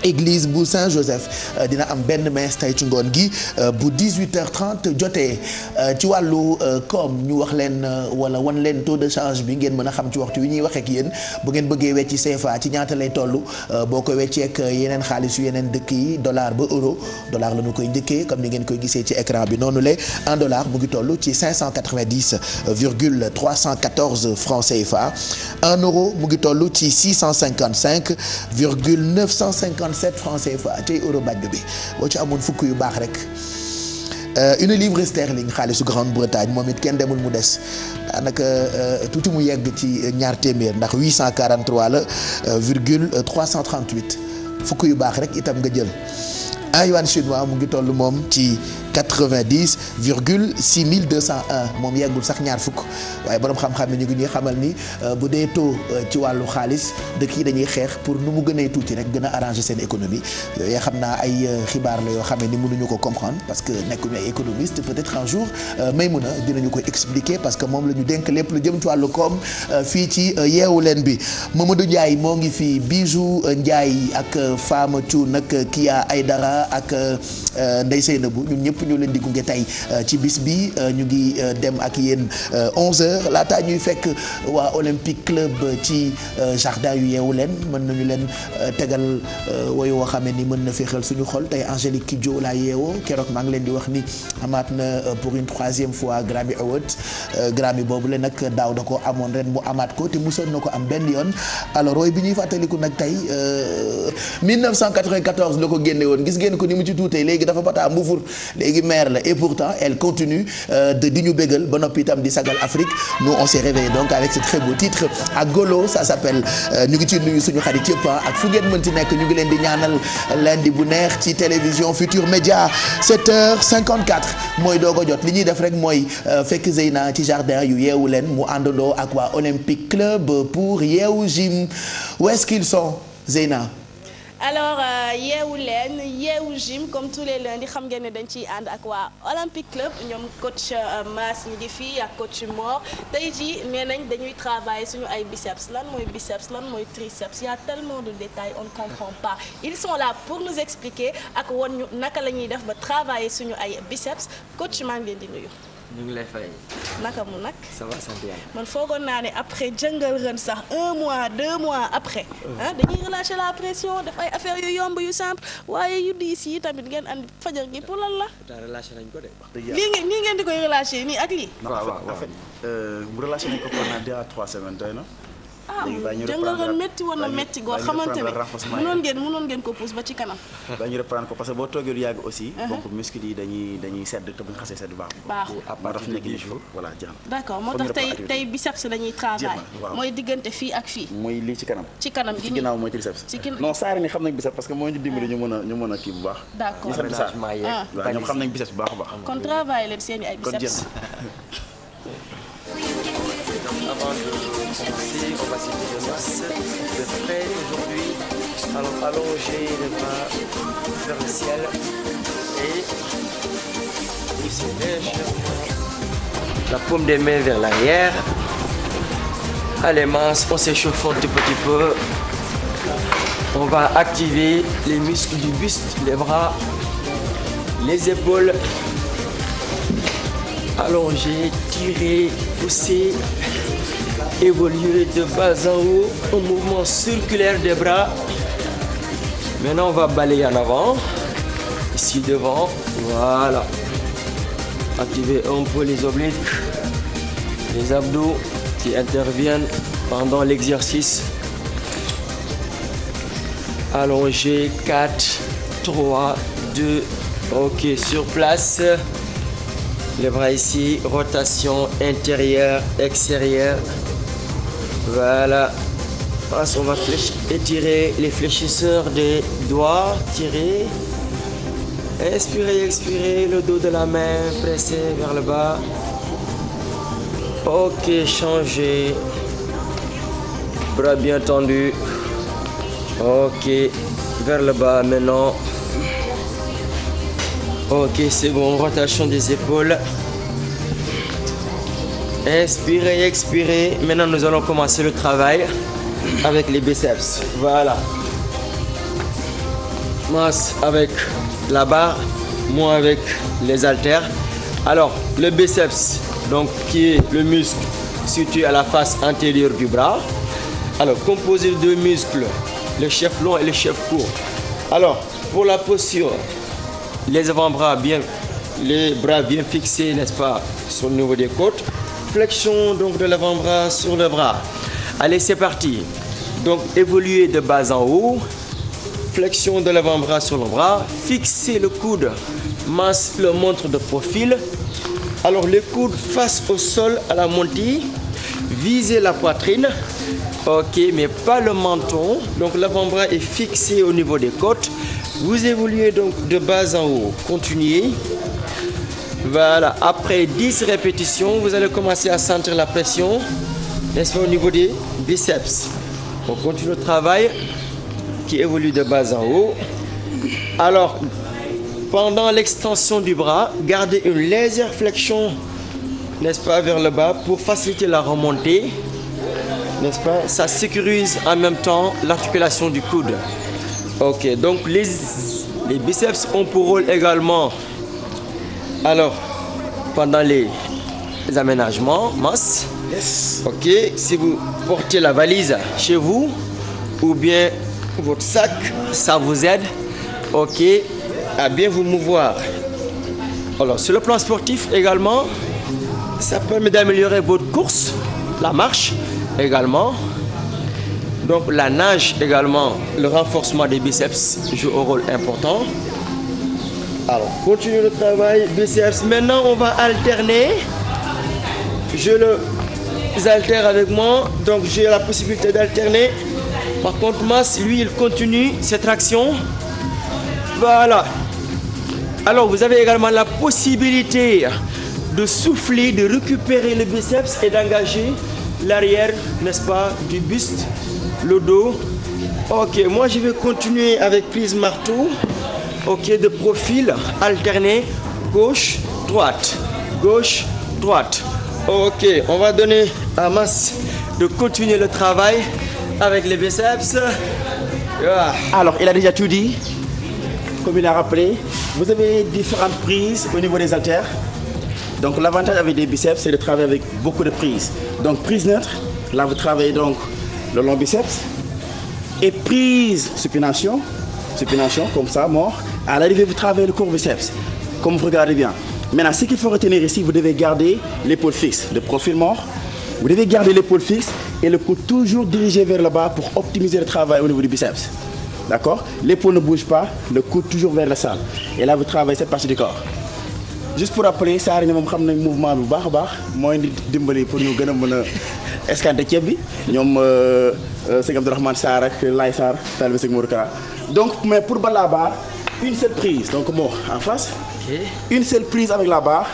A: église bu Saint-Joseph dina am benn messe tey ci ngoon gi bu 18h30 jotee ci wàllu koom ñu wax leen wala wan leen taux de change bi ngeen mën a xam ci waxtu wi ñuy waxee ak yéen bu ngeen bëggee wecci CFA ci ñaata lay toll boo ko wecceek yeneen xaalis yu yeneen dëkk yi dollar ba euro dollar la ñu koy njëkkee comme ni ngeen koy gisee ci écran bi noonu la un dollar mu ngi toll ci 590,314 francs CFA un euro mu ngi toll ci 655,950 7 francs CFA tey euro bàjj bi boo ci amoon fukk yu baax rek une livre sterling xaalisu Grande-Bretagne moom it kenn demul mu des daanaka tuuti mu yegg ci ñaar téeméer ndax 843 la virgule 338 fukk yu baax rek itam nga jël un yuan chinois mu ngi toll moom ci 90,6201 moom yeggul sax ñaar fukk waaye borom xam-xam ne ñu ngi ñuy xamal ni bu dee taux ci wàllu xaalis dëkk yi dañuy xeex pour nu mu gënee tuuti rek gën a arranger seen économie yooyu xam naa ay xibaar la yoo xam ne ni mënuñu ko comprendre parce que nekkuñu ay économiste peut-être un jour Maymuna dinañu ko expliquer parce que moom la ñu dénk lépp lu jëm ci wàllu koom fii ci yeewu leen bi Mamadou Ndiaye moo ngi fi Bijou Ndiaye ak Fama Thioune ak Kia Aydara ak Ndeye Seynabou ñun ñëpp ñoo leen di gunge tey ci bis bi ñu ngi dem ak yéen 11h laataa ñuy fekk waa Olympique Club ci jardin yu yeewu leen mën nañu leen tegal woy woo xamee ni mën na féexal suñu xol tey Angélique Kidjo laa yeewoo keroog maa ngi leen di wax ni amaat na pour une 3e fois Grammy Awards Grammy boobu la nag daaw da ko amoon ren mu amaat ko te musoon na ko am benn yoon alors woy bi ñuy fàttaliku nag tey 1994 la ko génne woon gis ngeen ko ni mu ci tuutee léegi dafa bataa mbufur léegi mère la et pourtant elle continue de di ñu bégal ba noppi itam di sagal Afrique nous on s'est réveillé donc avec ce très beau titre ak Golo ça s'appelle ñu ngi ci nuyu suñu xarit yëpp ak fu ngeen mënti nekk ñu ngi leen di ñaanal lundi bu neex ci télévision Futur Média 7h54 mooy doog a jot li ñuy def rek mooy fekk Zeyna ci jardin yu yeewu leen mu àndandoo ak waa Olympique Club pour yeewu gym où est-ce qu'ils sont Zeyna?
I: alors yeewu leen yeewu gym comme tous les lundis xam ngeen ne dañ ciy ànd ak waa Olympique Club ñoom coach Mass ñu ngi fii ak coach Mor tey jii nee nañ dañuy travailler suñu ay biceps lan mooy biceps lan mooy triceps y a tellement de détails on ne comprend pas ils sont là pour nous expliquer ak woon ñu naka la ñuy def ba travailler suñu ay biceps coach maa ngi leen di nuyu.
K: ñu ngi lay fay.
I: naka mu nag.
K: ça va sant yàlla.
I: man foogoon naa ne après jëngal ren sax 1 mois 2 mois après. dañuy relâcher la pression def ay affaires yu yomb yu simple waaye yu diis yi tamit ngeen andi fajar gi pour lan la.
K: daa relâché nañ ko de.
I: nii ngeen di koy relâcher nii ak lii.
K: waaw en fait
L: bu relâché nañ ko pendant 2 à 3 semaines doy na.
I: jëngal ren métti woon na métti goo xamante ne mënoon ngeen ko pousse ba ci kanam.
L: dañu reprendre ko parce que boo toogee lu yàgg aussi. donc muscles yi dañuy sedd te bu ñu xasee sedd baaxul. moo tax nekk ni voilà jeex na.
I: d'accord moo tax tey biceps lañuy travail. mooy diggante fii ak fii.
L: mooy lii ci kanam.
I: ci kanam gi
L: ci ginnaaw mooy triceps. non saari ni xam nañ biceps parce que moo ñu dimbali ñu mën a kii bu baax.
I: d'accord
L: waaw ñoom xam nañ biceps bu baax a baax.
I: kon travail leen seeni ay biceps.
K: Avant de commencer, on va citer le masse de près aujourd'hui. Alors allonger les bras vers le ciel et pousser légèrement la paume des mains vers l'arrière. Allez mince, on s'échauffe un tout petit peu. On va activer les muscles du buste, les bras, les épaules. Allonger, tirer, pousser. Évoluer de bas en haut, un mouvement circulaire des bras. Maintenant, on va balayer en avant, ici devant, voilà. Activer un peu les obliques, les abdos qui interviennent pendant l'exercice. Allonger, 4, 3, 2, ok, sur place. Les bras ici, rotation intérieure, extérieure. Voilà. On va étirer les fléchisseurs des doigts. Tirer. Inspirez, expirez. Le dos de la main pressé vers le bas. Ok, changez. Bras bien tendus. Ok, vers le bas maintenant. Ok, c'est bon. Rotation des épaules. Inspirez, expirez. Maintenant, nous allons commencer le travail avec les biceps. Voilà. Masse avec la barre, moi avec les haltères. Alors, le biceps, donc qui est le muscle situé à la face antérieure du bras. Alors, composé de 2 muscles, le chef long et le chef court. Alors, pour la posture, les avant-bras bien, les bras bien fixés, n'est-ce pas, sur le niveau des côtes. Flexion donc de l'avant-bras sur le bras. Allez, c'est parti. Donc, évoluer de bas en haut. Flexion de l'avant-bras sur le bras. Fixez le coude, masse le montre de profil. Alors, les coudes face au sol à la montée. Visez la poitrine. Ok, mais pas le menton. Donc, l'avant-bras est fixé au niveau des côtes. Vous évoluez donc de bas en haut. Continuez. Voilà, après 10 répétitions, vous allez commencer à sentir la pression, n'est-ce pas, au niveau des biceps. On continue le travail qui évolue de bas en haut. Alors, pendant l'extension du bras, gardez une légère flexion, n'est-ce pas, vers le bas pour faciliter la remontée, n'est-ce pas. Ça sécurise en même temps l'articulation du coude. Ok, donc les biceps ont pour rôle également. Alors, pendant les aménagements, masse, ok, si vous portez la valise chez vous ou bien votre sac, ça vous aide, ok, à bien vous mouvoir. Alors, sur le plan sportif également, ça permet d'améliorer votre course, la marche également. Donc, la nage également, le renforcement des biceps joue un rôle important. Alors, continue le travail, biceps. Maintenant, on va alterner. Je les altère avec moi, donc j'ai la possibilité d'alterner. Par contre, Mas, lui, il continue cette action. Voilà. Alors, vous avez également la possibilité de souffler, de récupérer le biceps et d'engager l'arrière, n'est-ce pas, du buste, le dos. Ok, moi, je vais continuer avec prise marteau. Ok, de profil alterné, gauche, droite, gauche, droite. Ok, on va donner à Mas de continuer le travail avec les biceps.
L: Alors, il a déjà tout dit, comme il a rappelé. Vous avez différentes prises au niveau des haltères. Donc l'avantage avec des biceps, c'est de travailler avec beaucoup de prises. Donc prise neutre, là vous travaillez donc le long biceps. Et prise supination, comme ça, mort. À l'arrivée, vous travaillez le court biceps, comme vous regardez bien. Maintenant, ce qu'il faut retenir ici, vous devez garder l'épaule fixe, le profil mort. Vous devez garder l'épaule fixe et le coude toujours dirigé vers le bas pour optimiser le travail au niveau du biceps. D'accord? L'épaule ne bouge pas, le coude toujours vers le sol. Et là, vous travaillez cette partie du corps. Juste pour rappeler, ça arrive à un mouvement bu baax a baax mooy dimbali pour ñu gën a mën a escanter ceeb bi ñoom sëñ Abdourahmane Sarr ak Laye Sarr taalibe sëñ Modou Kara. Donc mais pour battre la barre, une seule prise. Donc bon, en face, une seule prise avec la barre,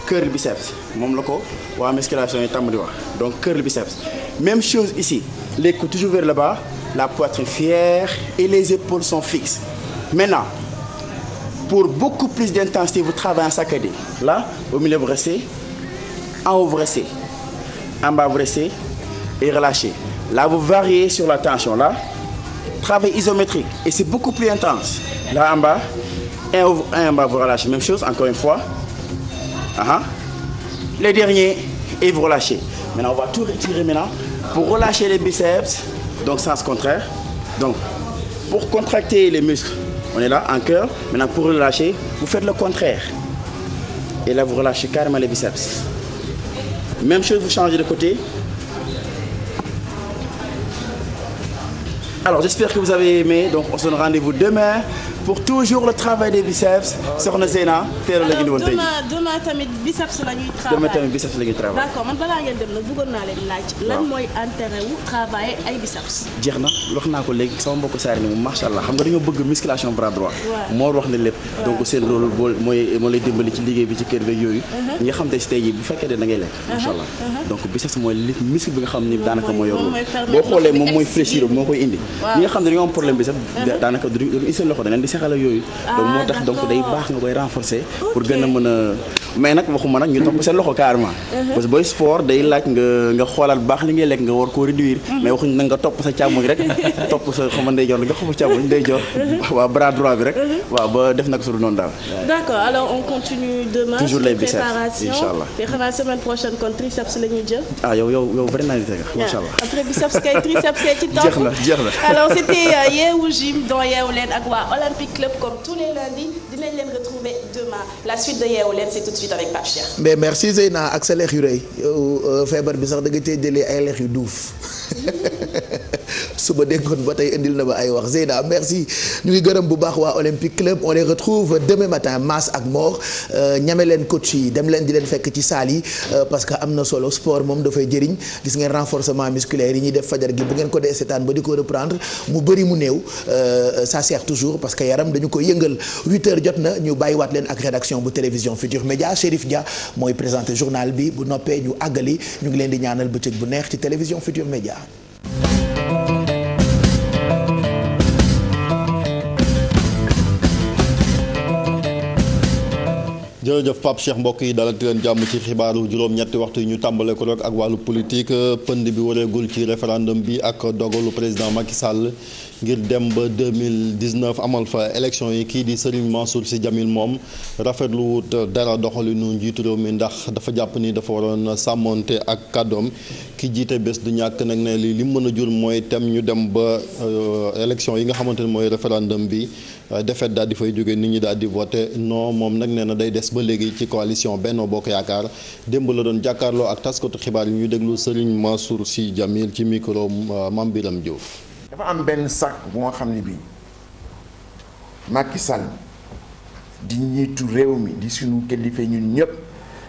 L: curl biceps. Moom la ko waa musculation yi tàmm di wax. Donc curl biceps. Même chose ici, les coudes toujours vers le bas, la poitrine fière et les épaules sont fixes. Maintenant, pour beaucoup plus d'intensité, vous travaillez en saccadé. Là, au milieu, vous restez. En haut, vous restez. En bas, vous restez. Et relâchez. Là, vous variez sur la tension. Là, travail isométrique. Et c'est beaucoup plus intense. Là, en bas. Et en bas, vous relâchez. Même chose, encore une fois. Les derniers. Et vous relâchez. Maintenant, on va tout retirer maintenant. Pour relâcher les biceps. Donc, sens contraire. Donc, pour contracter les muscles. On est là, en cœur. Maintenant, pour relâcher, vous faites le contraire. Et là, vous relâchez carrément les biceps. Même chose, vous changez de côté. Alors, j'espère que vous avez aimé. Donc, on se donne rendez-vous demain pour toujours le travail des biceps. Soxna Zeyna, teelu la ñu woon tey.
I: demain tamit biceps la ñuy travail.
L: Demain tamit biceps la ñuy travail.
I: D'accord, man balaa ngeen dem nag bëggoon naa leen laaj. lan mooy intérêt wu travailler ay biceps.
L: jeex na wax naa ko léegi sama mbokk saari ni moom macha allah xam nga dañoo bëgg musculation bras droit. moo wax ne lépp. donc seen rôle moo lay dimbali ci liggéey bi ci kër beeg yooyu. ñi nga xam te si tey jii bu fekkee ne da ngay lekk. macha allah donc biceps mooy muscle bi nga xam ni daanaka moo yor boo xoolee moom mooy fléchir moo koy indi. ñi nga xam ne dañoo am problème biceps daanaka du seen loxo dañ leen di sexal ak yooyu. donc moo tax donc day baax nga koy renforcer pour gën a mën a mais nag waxuma nag ñu topp seen loxo carrément parce que booy sport day laaj nga xoolal baax li ngay lekk nga war koo réduire mais waxuñ nag nga topp sa càmmoñ rek topp sa xama ndeyjoor nga xopp càmmoñ ndeyjoor waaw bras droit bi rek waaw ba def nag su dul noonu daal.
I: D'accord, alors on continue demain.
L: Toujours les biceps,
I: préparation.
L: Inch'Allah.
I: te xanaa semaine prochaine kon triceps la ñuy jël.
L: ah yow vrai naa di tega macha allah.
I: après biceps kay triceps kay ci topp.
L: jeex na
I: alors c'était Yeewu Gym dans Yeewu Leen ak waa Olympique Club comme tous les lundis dinañ leen retrouver demain la suite de Yeewu Leen c'est tout de suite avec Pape Cheikh.
A: mais merci Zeyna ak sa lex yu rëy yow feebar bi sax da nga cee jëlee ay lex yu duuf suba déggoon ba tey indil na ba ay wax Zeyna merci ñu ngi gërëm bu baax waa Olympique Club on les retrouve demain matin Mass ak Mor ñame leen coach yi dem leen di leen fekk ci salle yi parce que am na solo sport moom dafay jëriñ gis ngeen renforcement musculaire yi ñuy def fajar gi bu ngeen ko dee seetaan ba di ko reprendre mu bëri mu néew ça sert toujours parce que yaram dañu ko yëngal 8h jot na ñu bàyyiwaat leen ak rédaction bu télévision Futur Média Chérif Dia mooy présenté journal bi bu noppee ñu àggali ñu ngi leen di ñaanal bëccëg bu neex ci télévision Futur Média.
B: jërëjëf Pape Cheikh mbokk yi dalal leen jàmm ci xibaaru juróom-ñetti waxtu yi ñu tàmbale ko rek ak wàllu politique pënd bi wareegul ci référendum bi ak dogalu président Macky Sall ngir dem ba 2019 amal fa élection yi kii di Serigne Mansour Sy Djamil moom rafetlu wut dara doxalinu njiitu réew mi ndax dafa jàpp ni dafa waroon sàmmonte ak kàddoom ki jiite bés du ñàkk nag ne li mën a jur mooy tem ñu dem ba élection yi nga xamante ne mooy référendum bi defet daal di fay jóge nit ñi daal di voté non moom nag nee na day des ba léegi ci coalition Benno Bokk Yaakaar démb la doon jàkkaarloo ak taskatu xibaar yi ñu déglu Serigne Mansour Sy Djamil ci micro Mame Biram Diouf.
C: dafa am benn sac bu nga xam ne bii Macky Sall di njiitu réew mi di suñu kilifa ñun ñëpp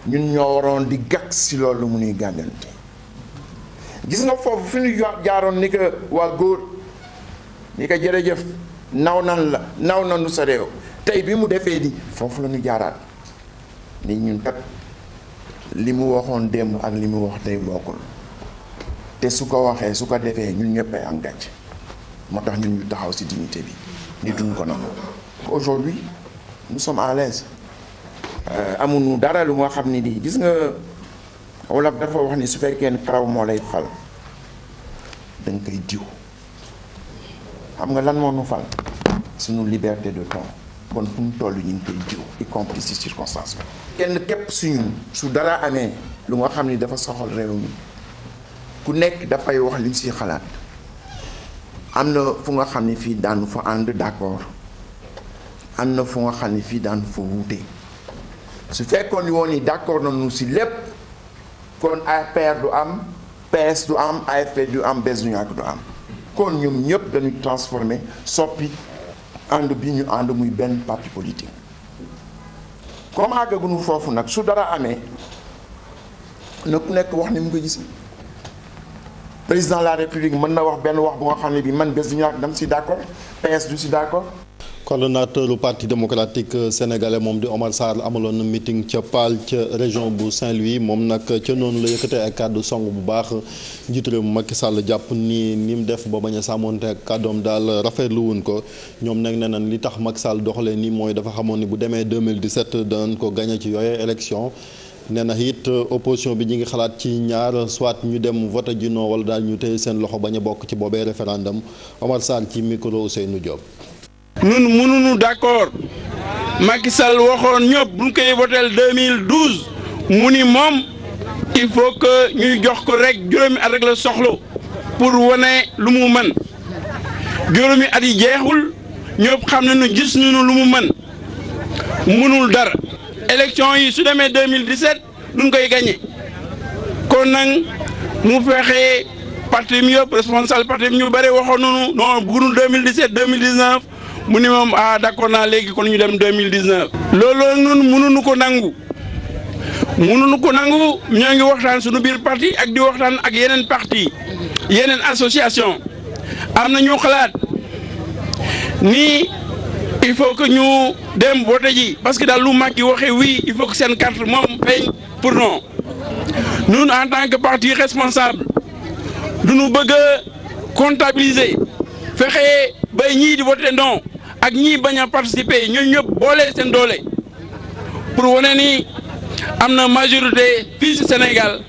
C: ñun ñoo waroon di gàtt si loolu mu nuy gàddante gis nga foofu fi ñu jaaroon ni ko waa góor ni ko jërëjëf naw nanu sa réew tey bi mu defee di foofu la ñu jaaraat ni ñun kat li mu waxoon démb ak li mu wax tey bokkul te su ko waxee su ko defee ñun ñëpp ay engagé moo tax ñun ñu taxaw ci dignité bi ni duñ ko nangu. Aujourd'hui nous sommes à l'aise amuñu dara lu nga xam ni di gis nga wolof dafa wax ni su fekkee ne karaw moo lay fal dañ koy diw xam nga lan moo nu fal suñu liberté de ton kon fu mu toll ñu ngi koy jiw y compris ci circonstance bi. kenn képp suñu su dara amee lu nga xam ni dafa soxal réew mi ku nekk dafay wax li mu siy xalaat am na fu nga xam ni fii daanu fa ànd d'accord am na fu nga xam ni fii daanu fa wuute su fekkoon ni woon ni d'accord nañu si lépp kon APR du am PS du am AFP du am Bës du Ñakk du am kon ñoom ñëpp dañuy transformer soppi ànd bi ñu ànd muy benn parti politique comme àggaguñu foofu nag su dara amee na ku nekk wax ni mu ko gis président de la république mën na wax benn wax bu nga xam ne bi man Bës du Ñakk dam si d'accord PS du si d'accord.
B: coordonnateur du parti démocratique sénégalais moom di Omar Sarr amaloon na meeting ca Paal ca région bu Saint-Louis moom nag ca noonu la yëkkatee ay kàddu song bu baax njiitu réew mi Macky Sall jàpp ni mu def ba bañ a sàmmonte ak kàddoom daal rafetlu wuñ ko ñoom nag nee nañ li tax Macky Sall doxalee nii mooy dafa xamoon ni bu demee 2017 danañ ko gagné ci yooyee élection nee na it opposition bi ñi ngi xalaat ci ñaar soit ñu dem vote ji non wala daal ñu téye seen loxo bañ a bokk ci boobee référendum Omar Sarr ci micro Ousseynou Diop.
D: ñun mënuñu d'accord Macky Sall waxoon ñëpp bu ñu koy votel 2012 mu ni moom il faut que ñuy jox ko rek juróomi at rek la soxla pour wane lu mu mën juróomi at yi jeexul ñëpp xam nañu gis nañu lu mu mën mënul dara élection yi su demee 2017 duñ koy gagné kon nag mu fexe parti mi yëpp responsable parti mi ñu bëri waxoon nañu non bëgguñu 2017 2019. mu ni moom d'accord naa léegi kon ñu dem 2019. loolu ñun mënuñu ko nangu ñoo ngi waxtaan suñu biir parti ak di waxtaan ak yeneen parti yeneen association am na ñu xalaat ni il faut que ñu dem vote ji parce que daal lu Macky waxee oui il faut que seen carte moom feeñ pour non ñun en tant que parti responsable du ñu bëgg a comptabiliser fexe ba ñii di voter non ak ñii bañ a participer ñooñu ñëpp boole seen doole pour wane ni am na majorité fii ci Sénégal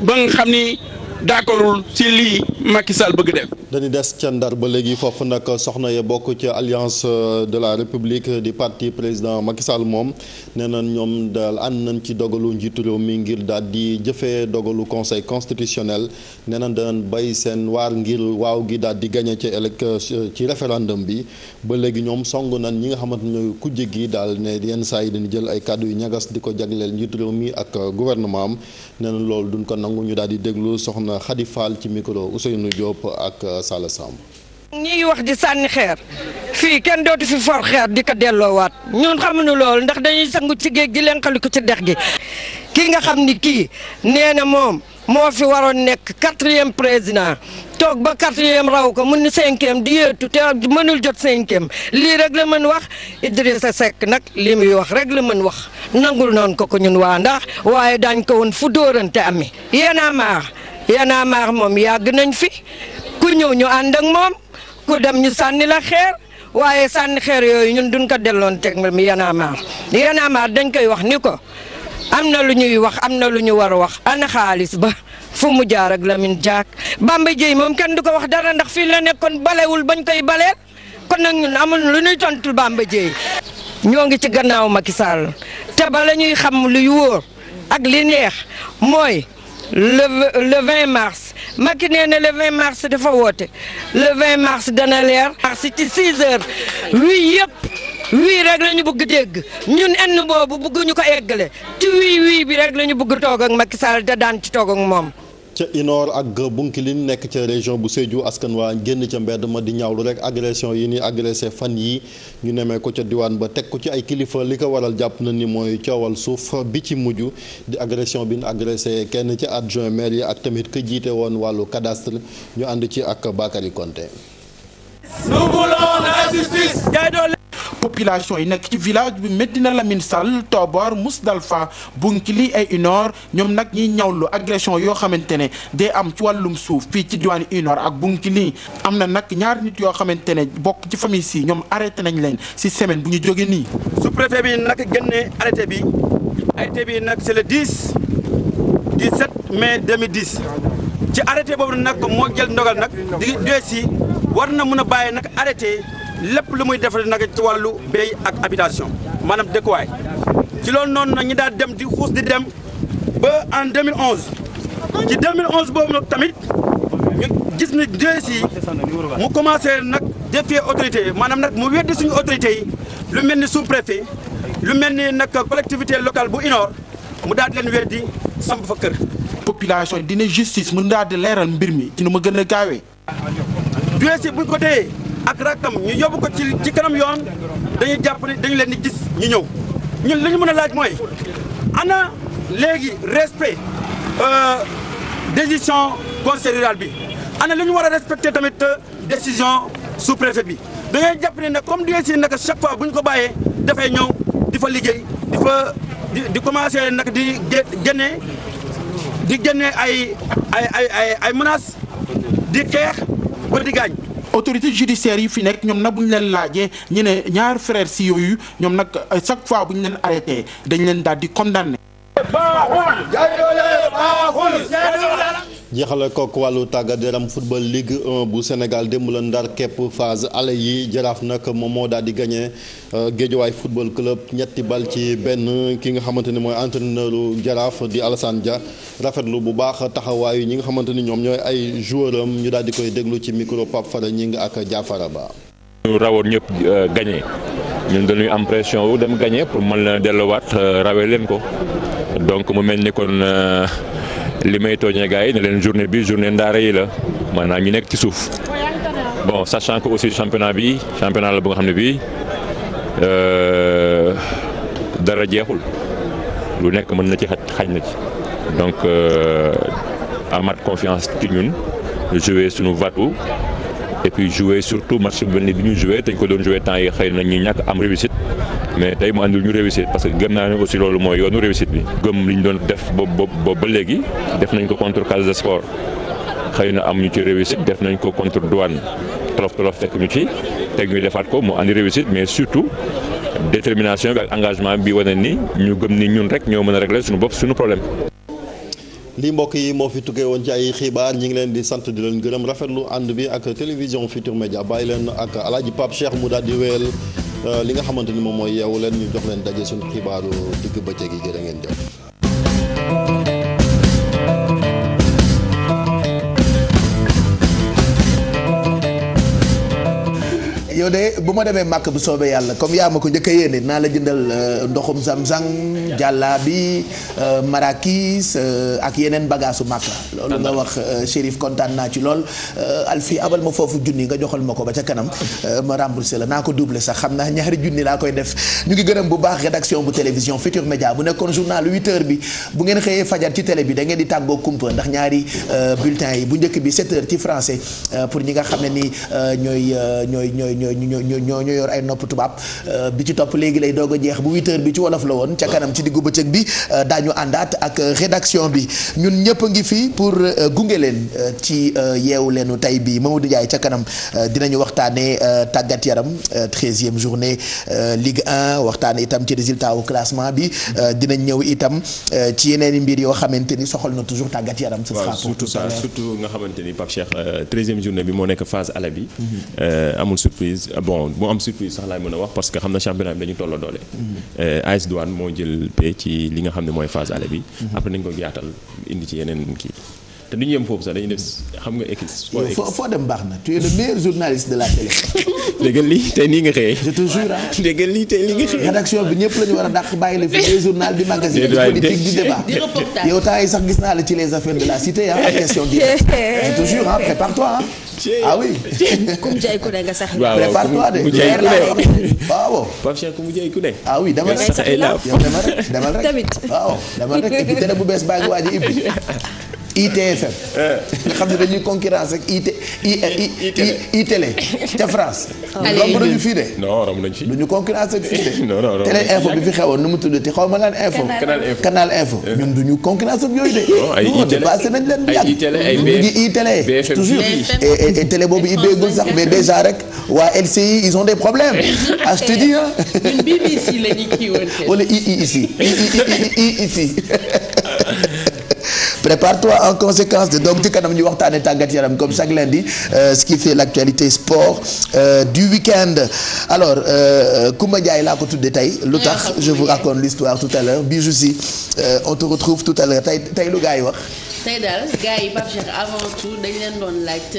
D: ba nga xam ni d'accordul ci lii Macky Sall bëgg def.
B: dañuy des ca Ndar ba léegi foofu nag soxna ya bokk ci alliance de la république di parti président Macky Sall moom nee na ñoom daal ànd nañ ci dogalu njiitu réew mi ngir daal di jëfee dogalu conseil constitutionnel nee na danañ bay seen waar ngir waaw gi daal di gagné ci référendum bi ba léegi ñoom song nañ ñi nga xamante ne kujje gi daal ne yenn saa yi dañu jël ay kàddu yu ñagas di ko jagleel njiitu réew mi ak gouvernement am nee na loolu duñ ko nangu ñu daal di déglu soxna Khady Fall ci micro Ousseynou Diop ak Sala Samb.
M: ñi ngi wax di sànni xeer fii kenn dootu fi for xeer di ko delloowaat ñun xamuñu loolu ndax dañuy sangu ci géej gi lenqali ko ci dex gi kii nga xam ni kii nee na moom moo fi waroon nekk 4e président toog ba 4e raw ko mun ni 5e di yéetu te mënul jot 5e lii rek la mën wax Idrissa Seck nag li muy wax rek la mën wax nangul noonu ko ñun waa ndax waaye daañ ko woon fu dóorante amee Y'en a marre moom yàgg nañ fi ku ñëw ñu ànd ak moom ku dem ñu sànni la xeer waaye sànni xeer yooyu ñun duñ ko delloon teg mi Y'en a marre dañ koy wax ni ko am na lu ñuy wax am na lu ñu war a wax ana xaalis ba fu mu jaar ak Lamine Diack Bamba Dièye moom kenn du ko wax dara ndax fii la nekkoon balewul bañ koy baleel kon nag ñun amul lu ñuy tontul Bamba Dièye ñoo ngi ci gannaaw Macky Sall te bala ñuy xam luy wóor ak li neex mooy le 20 mars Macky nee na le 20 mars dafa woote le 20 mars dana leer mars ci 6 heures wii rek la ñu bëgg dégg ñun enn boobu bëgguñu ko eggale ci wii bi rek la ñu bëgg toog ak Macky Sall te daan ci toog ak moom.
B: ca Inor ak Bounkiling nekk ca région bu Sédhiou askan waa génn ca mbedd ma di ñaawlu rek agression yi ni agressé fan yi ñu nemee ko ca diwaan ba teg ko ci ay kilifa li ko waral jàpp na ni mooy coowal suuf bi ci mujj di agression bi ñu agressé kenn ci adjoint maire yi ak tamit ka jiite woon wàllu cadastre ñu ànd ci ak Bakary Konté.
F: Nous voulons la justice. Population yi nekk ci village bi Médina Lamine Sall Tobor Mousdalfa Bounkiling et Inor ñoom nag ñiy ñawlu agression yoo xamante ne day am ci wàllum suuf fii ci diwaanu Inor ak Bounkiling am na nag ñaari nit yoo xamante ne bokk ci famille si ñoom arrêté nañ leen si semaine bu ñu jógee nii.
G: sous-préfet bi nag génne arrêté bi nag c'est le 17 mai 2010 ci arrêté boobu nag moo jël ndogal nag di si war na mën a bàyyi nag arrêté lépp lu muy defar nag ci wàllu béy ak habitation maanaam dëkkuwaay ci loolu noonu nag ñu daal dem di xuus di dem ba en 2011 ci 2011 boobu nag tamit ñu gis ne DSI mu commencé nag défier autorité maanaam nag mu weddi suñu autorité yi lu mel ni sous-préfet lu mel ni nag collectivité locale bu Inor mu daal di leen weddi samp fa kër.
F: population dina justice mu daal di leeral mbir mi ci nu ma gën a gaawee.
G: DSI buñ ko téyee ak rakkam ñu yóbbu ko ci kanam yoon dañuy jàpp ne dañu leen di gis ñu ñëw ñun li ñu mën a laaj mooy ana léegi respect décision conseil rural bi ana li ñu war a respecter tamit décision sous-préfet bi dañuy jàpp ne nag comme DSI nag chaque fois bu ñu ko bàyyee dafay ñëw di fa liggéey di commencer nag di génne ay menaces di xeex ba di gaañ.
F: autorité judiciaire yi fi nekk ñoom nag bu ñu leen laajee ñu ne ñaar frères si yooyu ñoom nag chaque fois bu ñu leen arrêté dañ leen daal di condamné.
B: jeexale kook wàllu tàggat yaram football Ligue 1 bu Sénégal démb la ndar képp phase aller yi Jaraaf nag moom moo daal di gagné Guédiawaye football club ñetti bal ci benn ki nga xamante ni mooy entraîneuru Jaraaf di Alassane Dia rafetlu bu baax taxawaayu ñi nga xamante ni ñoom ñooy ay joueur am ñu daal di koy déglu ci micro Pape Fara Ñing ak Diafara Ba.
H: ñu rawoon ñëpp gagné ñun dañuy am pression wu dem gagné pour mën la delluwaat rawee leen ko donc mu mel ni kon. li may tooñee gars yi ne leen journée bi journée ndaare yi la maanaam ñu nekk ci suuf bon sachant que aussi championnat la bu nga xam ne bii dara jeexul lu nekk mën na ci xaj na ci donc amaat confiance ci ñun jouer suñu vatu et puis jouer surtout match bi ñu joué dañ ko doon joué temps yi xëy na ñu ñàkk am réussite mais tey mu andil ñu réussite parce que gëm naa ne aussi loolu mooy yoonu réussite bi gëm li ñu doon def boobu ba léegi def nañ ko contre Casa Sport xëy na am ñu ci réussite def nañ ko contre Douane tolof fekk ñu ci teg ñu defaat ko mu andi réussite mais surtout détermination bi ak engagement bi wane ni ñu gëm ni ñun rek ñoo mën a régler suñu bopp suñu problème.
B: lii mbokk yi moo fi tukkee woon ci ay xibaar ñi ngi leen di sant di leen gërëm rafetlu ànd bi ak télévision Futurs Médias bàyyi leen ak Alaaji Pape Cheikh mu daal di wéyal li nga xamante ni moom mooy yeewu leen ñu jox leen daje suñu xibaaru digg bëccëg yi jërë ngeen jëf.
A: yow de bu ma demee màkk bu soobee yàlla comme yaa ma ko njëkk a yéene naa la jëndal ndoxum zam-zam jàllaabi marakis ak yeneen bagaasu màkk loolu nga wax Chérif kontaan naa ci lool Alfi abal ma foofu junni nga joxal ma ko ba ca kanam ma remboursé la naa ko doublé sax xam naa ñaari junni laa koy def ñu ngi gërëm bu baax rédaction bu télévision Futurs Médias bu nekkoon journal 8h bi bu ngeen xëyee fajar ci télé bi da ngeen di tàggoo kumpa ndax ñaari bulletin yi bu njëkk bi 7h ci français pour ñi nga xam ne ni ñoo yor ay nopp tubaab bi ci topp léegi lay doog a jeex bu 8h bi ci wolof la woon ca kanam ci diggu bëccëg bi daañu àndaat ak rédaction bi ñun ñëpp a ngi fii pour gunge leen ci yeewu leenu tey bi Mamadou Ndiaye ca kanam dinañu waxtaanee tàggat yaram 13e journée Ligue 1 waxtaanee itam ci résultat au classement bi dinañ ñëw itam ci yeneen mbir yoo xamante ni soxal na toujours tàggat yaram.
N: waaw surtout ça surtout nga xamante ni Pape Cheikh 13e journée bi moo nekk phase aller bi amul surprise. bon mu am surprise sax laay mën a wax parce que xam na championnat bi dañu tolloo doole. AS Douane moo jël paie ci li nga xam ne mooy phase aller bi. après nañ ko yaatal indi ci yeneen kii. te du ñu yem foofu sax dañuy def xam nga équipe.
A: foo dem baax na tu es le meilleur journaliste de la télé.
N: dégg lii tey nii nga xëyee.
A: je te jure ah.
N: dégg lii tey nii nga xëyee.
A: rédaction bi ñëpp la ñu war a dàq bàyyi la fi des journal di magazine politique di débat. yow temps yi sax gis naa la ci les affaires de la cité ah question di. je te jure ah prépare-toi ah. ah oui.
I: ku mu jaay ku ne nga sax.
N: waaw
A: prépare-toi de. waaw.
N: Pape Cheikh ku mu jaay ku ne.
A: ah oui demal rek yow demal rek tamit waaw demal rek et puis télé bu bees baa ngi waaj a ibbi ITFM nga xam ne dañuy concurrence ak iTélé ca France. romb nañu fii de.
N: non romb nañu fii.
A: du ñu concurrence ak fii de.
N: non non
A: télé info bi fi xewoon nu mu tuddati xaw ma lan info. canal info ñun du ñu concurrence ak yooyu de.
N: ay
A: non dépassé nañ leen.
N: ay iTélé ay
A: iTélé toujours et télé boobu ibbeegul sax mais déjà rek waa LCI ils ont des problèmes ah je te dis ah.
O: ñun BBC la ñu kii woon
A: wala ici. prépare-toi en conséquence de donc ci kanam ñu waxtaane tàggat yaram comme chaque lundi ce qui fait l'actualité sport du week-end. Alors Koumba Ndiaye laa ko tuddee tey lu tax je vous raconte l'histoire tout à l'heure Bijou si on te retrouve tout à l'heure tey lu gars yi wax.
O: tey daal gars yi Pape Cheikh avant tout dañ leen doon laaj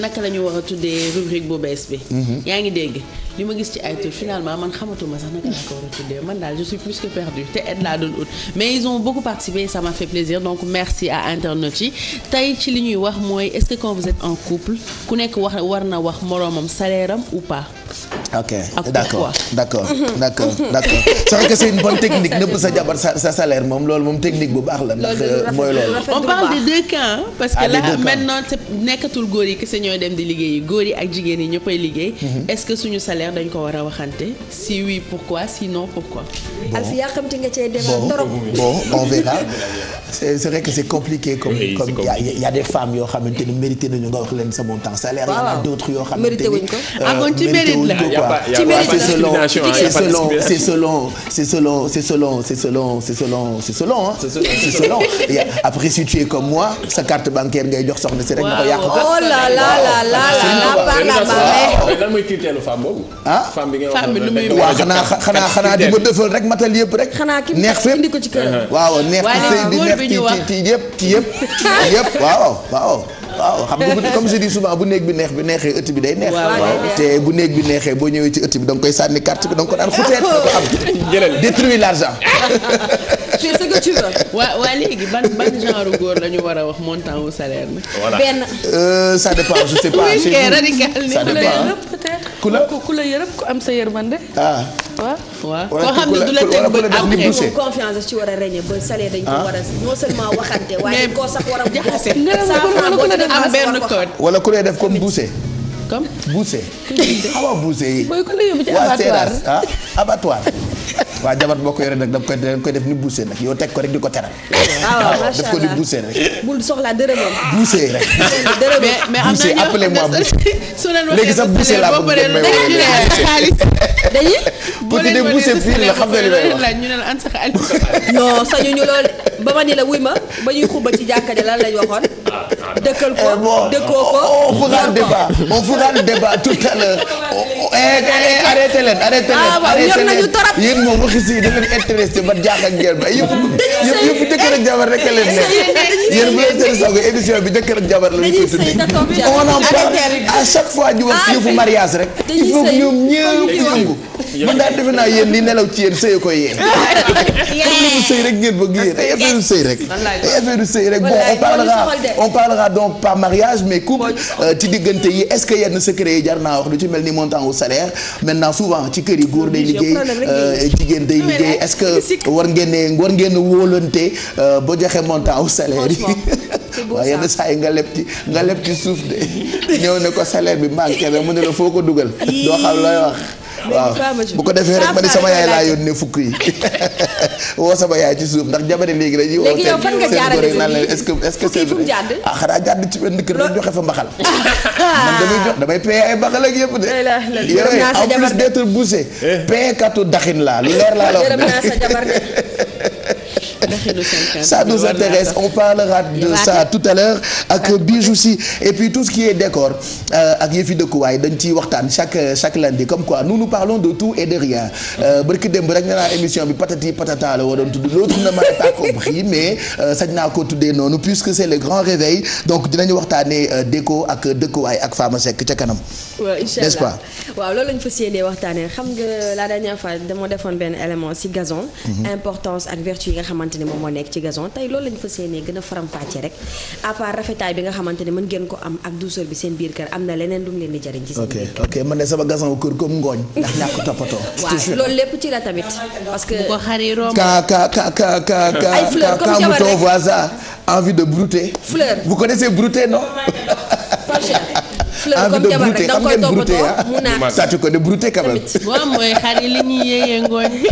O: naka la ñu war a tuddee rubrique bu bees bi. yaa ngi dégg li ma gis ci ay tur finalement man xamatuma sax naka laa ko war a tuddee man daal je suis plus que perdu te aide laa doon ut mais ils ont beaucoup participé ça m'a fait plaisir donc merci à internautes yi tey ci li ñuy wax mooy est-ce que quand vous êtes en couple ku nekk war na wax moroomam salaire am ou pas.
A: ok d'accord c'est vrai que c'est une bonne technique nëbb sa jabar sa salaire moom loolu moom technique bu baax la ndax mooy loolu.
O: on parle des deux cas parce que là maintenant nekkatul góor yi kese ñooy dem di liggéeyi góor yi ak jigéen yi ñëppay liggéey. est-ce que suñu salaire dañ ko war a waxante si oui pourquoi sinon pourquoi.
P: Alfi yàqamti nga cee demal trop.
A: bon on verra c'est vrai que c'est compliqué comme il y a des femmes yoo xamante ni mérité nañu nga wax leen sa montant salaire. il y en a d'autres yoo xamante ni mérité wuñ ko. C'est selon. Après si tu es comme moi sa carte bancaire ngay jox soxna si rek nga ko yàq.
P: oh là là là là là
N: lan mooy critère femme boobu. femme bi nga
A: wax xanaa di ko defal rek matal yëpp rek. neex fépp
P: indi ko ci kër.
A: waaw neex bi neex ci yëpp waaw. xam nga comme je dis souvent bu néeg bi neexee ëtt bi day neex. te bu néeg bi neexee boo ñëwee ci ëtt bi da nga koy sànni carte bi da nga ko daan xuteet da ko am. détruire l'argent.
P: tu sais ce que tu veux.
O: waa léegi ban genre góor la ñu war a wax montant au salaire bi.
P: benn.
A: ça dépend je sais pas.
O: oui kay radical ni
P: ku la yërëb ku am sa yërmande.
O: waaw koo xam ne du la teg ba am
P: moom confiance ci war a régner ba salaire dañ ko war a non seulement waxante waaye koo sax war a jaxase.
O: am benn code.
A: wala ku lay def comme Bousse.
O: comme
A: Bousse. xaw a Bousse yi.
P: mooy ku la yóbbu ci abattoir
A: abattoir. waa jabar boo ko yoree nag da nga koy def ni Bousse nag yow teg ko rek di ko teral.
P: waaw
A: def ko ni Bousse rek.
P: bul soxla dërëmam.
A: Bousse rek.
O: mais am na ñoo
A: appelez-moi Bousse.
O: su leen
A: léegi sax Bousse laa bëgg ngeen may
O: xaalis.
P: dañuy.
A: boo tuddee Bousse fii la xam nga li may wax.
O: ñu ne la an sa xaalis.
P: non sañu ñu lool ba ma ni la wuy ma ba ñuy xuba ci jàkka ja lan lañ waxoon. dëkkal ko dëkkoo ko.
A: on fera le débat tout à l'heure. arrêtez leen.
P: yor nañu torop.
A: yéen moom waxi si da leen intéressé ba jaaxal ngeen ba yëpp jëkkër ak jabar rek leen neex. yéen bu leen seen soog émission bi jëkkër ak jabar la ñu koy tuddee. on en parle à chaque fois ñu wax yëfu mariage rek. il faut que ñoom ñëpp yëngu. man daal defe naa yéen ni nelaw ci yéen sëy ko yéen. problème sëy rek ngeen bëgg yéen ay affaire sëy rek. bon on parlera donc par mariage mais couple ci diggante yi est-ce que yenn secret yi jar naa wax lu ci mel ni montant au salaire maintenant souvent ci kër yi góor day liggéey jigéen day liggéey est-ce que war ngeen wóolante ba joxe montant au salaire yi. waaw yenn saa yi nga leb ci suuf de ñëw ne ko salaire bi manqué na mu ne la foo ko dugal doo xam looy wax. waaw bu ko defee rek ma ni sama yaay laa yónnee fukk yi woo sama yaay ci suuf ndax jabari léegi dañuy woo seen góor naan leen est-ce que c'est vrai xanaa jàdd ci benn kër rek joxe fa mbaxal man damay paye ay mbaxal ak yëpp de yooyu en plus d'être bouché paye katu daxin laa lu leer laa la wax ça nous intéresse on parlera de ça tout à l'heure ak Bijou si et puis tout ce qui est décor ak yëfi dëkkuwaay dañ ciy waxtaan chaque lundi comme quoi nous parlons de tout et de rien barki démb rek nee naa émission bi patati patata la waroon tudd l'autre ne m'a pas compris mais sañ naa ko tuddee noonu puisque c'est le grand réveil donc dinañu waxtaanee déco ak dëkkuwaay ak Fama Seck ca kanam.
P: waaw incha allah
A: n'est-ce pas.
P: waaw loolu lañu fas yéenee waxtaanee xam nga la dernière fois dama defoon benn élément ci gazon. importance ak vertu yi nga xamante ne moom moo nekk ci gazon tey loolu lañu fas yéenee gën a faram-fàcce rek à part rafetaay bi nga xamante ne mën ngeen ko am ak douceur bi seen biir kër am na leneen lu mu leen di jariñ ci seen biir kër.
A: ok man de sama gazon kër comme ngooñ ndax ñàkk toppatoo.
P: waaw loolu lépp ci la tamit parce que.
O: bu ko xari romb.
P: ay fleurs comme jabar rek
A: voit ça envie de brouter.
P: fleur
A: vous connaissez brouter non.
P: pas cher. fleur comme jabar rek da nga koy toppatoo mu naat.
A: ça tu connais brouter quand même.
O: waaw mooy xari li ñuy yéeyee ngooñ bi.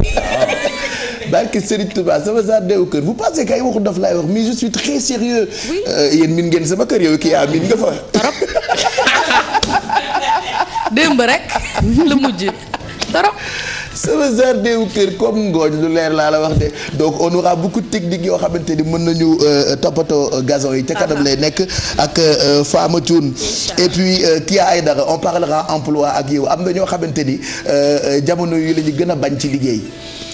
A: barke Serigne Touba sama jardin kër vous pensez que ay waxu dof laay wax mais je suis très sérieux. yéen min ngeen sama kër yow kii yaa min nga fa.
P: torop démb rek la mujj torop.
A: sama jardin wu kër comme ngooñ lu leer laa la wax de donc on aura beaucoup de techniques yoo xamante ni mën nañu toppatoo gazon yi ca kanam lay nekk ak Fama Thioune et puis Kia Aïdara on parlera emploi ak yow am na ñoo xamante ni jamono yi la ñu gën a bañ ci liggéey.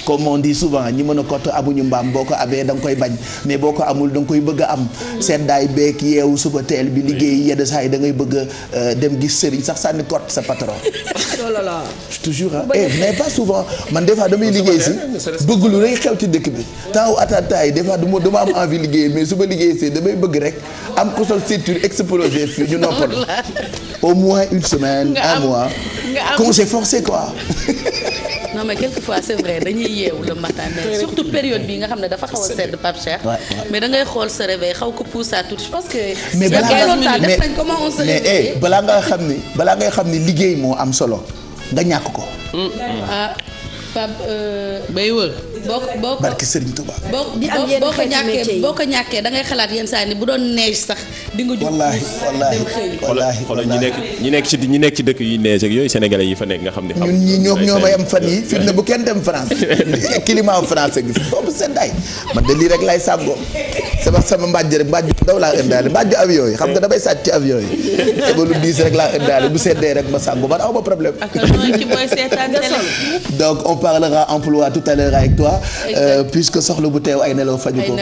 A: comme on dit souvent ñi mën a kott amuñu mbaam boo ko amee da nga koy bañ mais boo ko amul da nga koy bëgg a am seddaay beek yeewu suba teel bi liggéey yenn saa yi da ngay bëgg a dem gis sëriñ sax sànni kott sa patron. je te jure mais pas souvent man des fois damay liggéey si bëgg lu rek xew ci dëkk bi temps wu attentat yi des fois dama am envie liggéey mais su ma liggéey si damay bëgg rek am ko sol ceinture explosé fii ñu noppal au moins une semaine un mois congé forcé quoi.
O: non mais quelquefois c'est vrai dañuy yeewu le matin mais surtout période bi nga xam ne dafa xaw a sedd Pape Cheikh. mais da ngay xool sa réveil xaw ko pousser tuuti je pense que.
A: mais balaa ngay xam ni liggéey moo am solo nga ñàkk ko.
O: ah Pape bay wër.
A: barke Serigne Touba.
O: boo ko ñàkkee da ngay xalaat yenn saa ni bu doon neige sax di nga jóg.
A: wallaahi
N: xoolal ñi nekk ci dëkk yi neige ak yooyu sénégalais yi fa nekk nga xam ne.
A: ñun ñii ñoo may am fan yi fi mu ne bu kenn dem France climat français gi boobu seddaay man de lii rek lay sàngoo sama mbàjj rek mbàjj ndaw laa ëndaale mbàjj avion yi xam nga damay sàcc ci avion yi te ba lu diis rek laa ëndaale bu seddee rek ma sàngoo man aw ma problème. donc on parlera emploi tout à l'heure avec toi. Puisque soxla bu teew ay nelaw faju ko.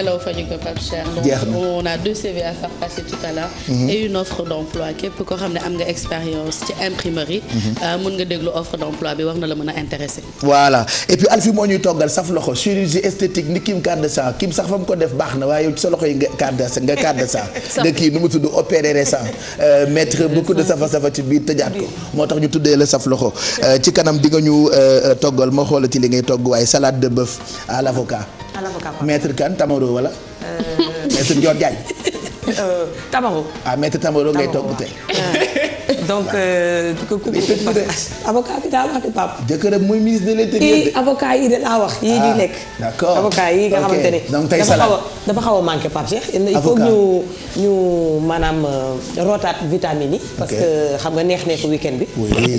O: Pape Cheikh.
A: jeex na
O: on a 2 CV à faire passer tout à l'heure et une offre d'emploi képp koo xam ne am nga expérience ci imprimerie. mën nga déglu offre d'emploi bi war na la mën a intéresser.
A: voilà et puis Alfie moo ñuy toggal saf loxo chirurgie esthétique ni Kim Kardashian Kim sax fa mu ko def baax na waaye yow ci sa loxo yi nga Kardashian nga kii nu mu tudd opérer récent mettre beaucoup de safa ci biir tëjaat ko moo tax ñu tuddee la saf loxo ci kanam di nga ñu toggal ma xoolati li ngay togg waaye salade de bœuf à l'avocat. maître kan Tamaro wala. maître Ndior Diagne.
Q: Tamaro.
A: maître Tamaro ngay togg tey.
Q: donc avocat bi daa wax di Pape.
A: jëkkëram mooy ministre de l'intérieur.
Q: kii avocat yi de laa wax yii ñuy nekk.
A: d'accord
Q: avocat yi nga xamante ne.
A: donc tey salade
Q: dafa xaw a manqué Pape Cheikh. il faut ñu maanaam rootaat vitamine yi. parce que xam nga neex-neexu week-end bi.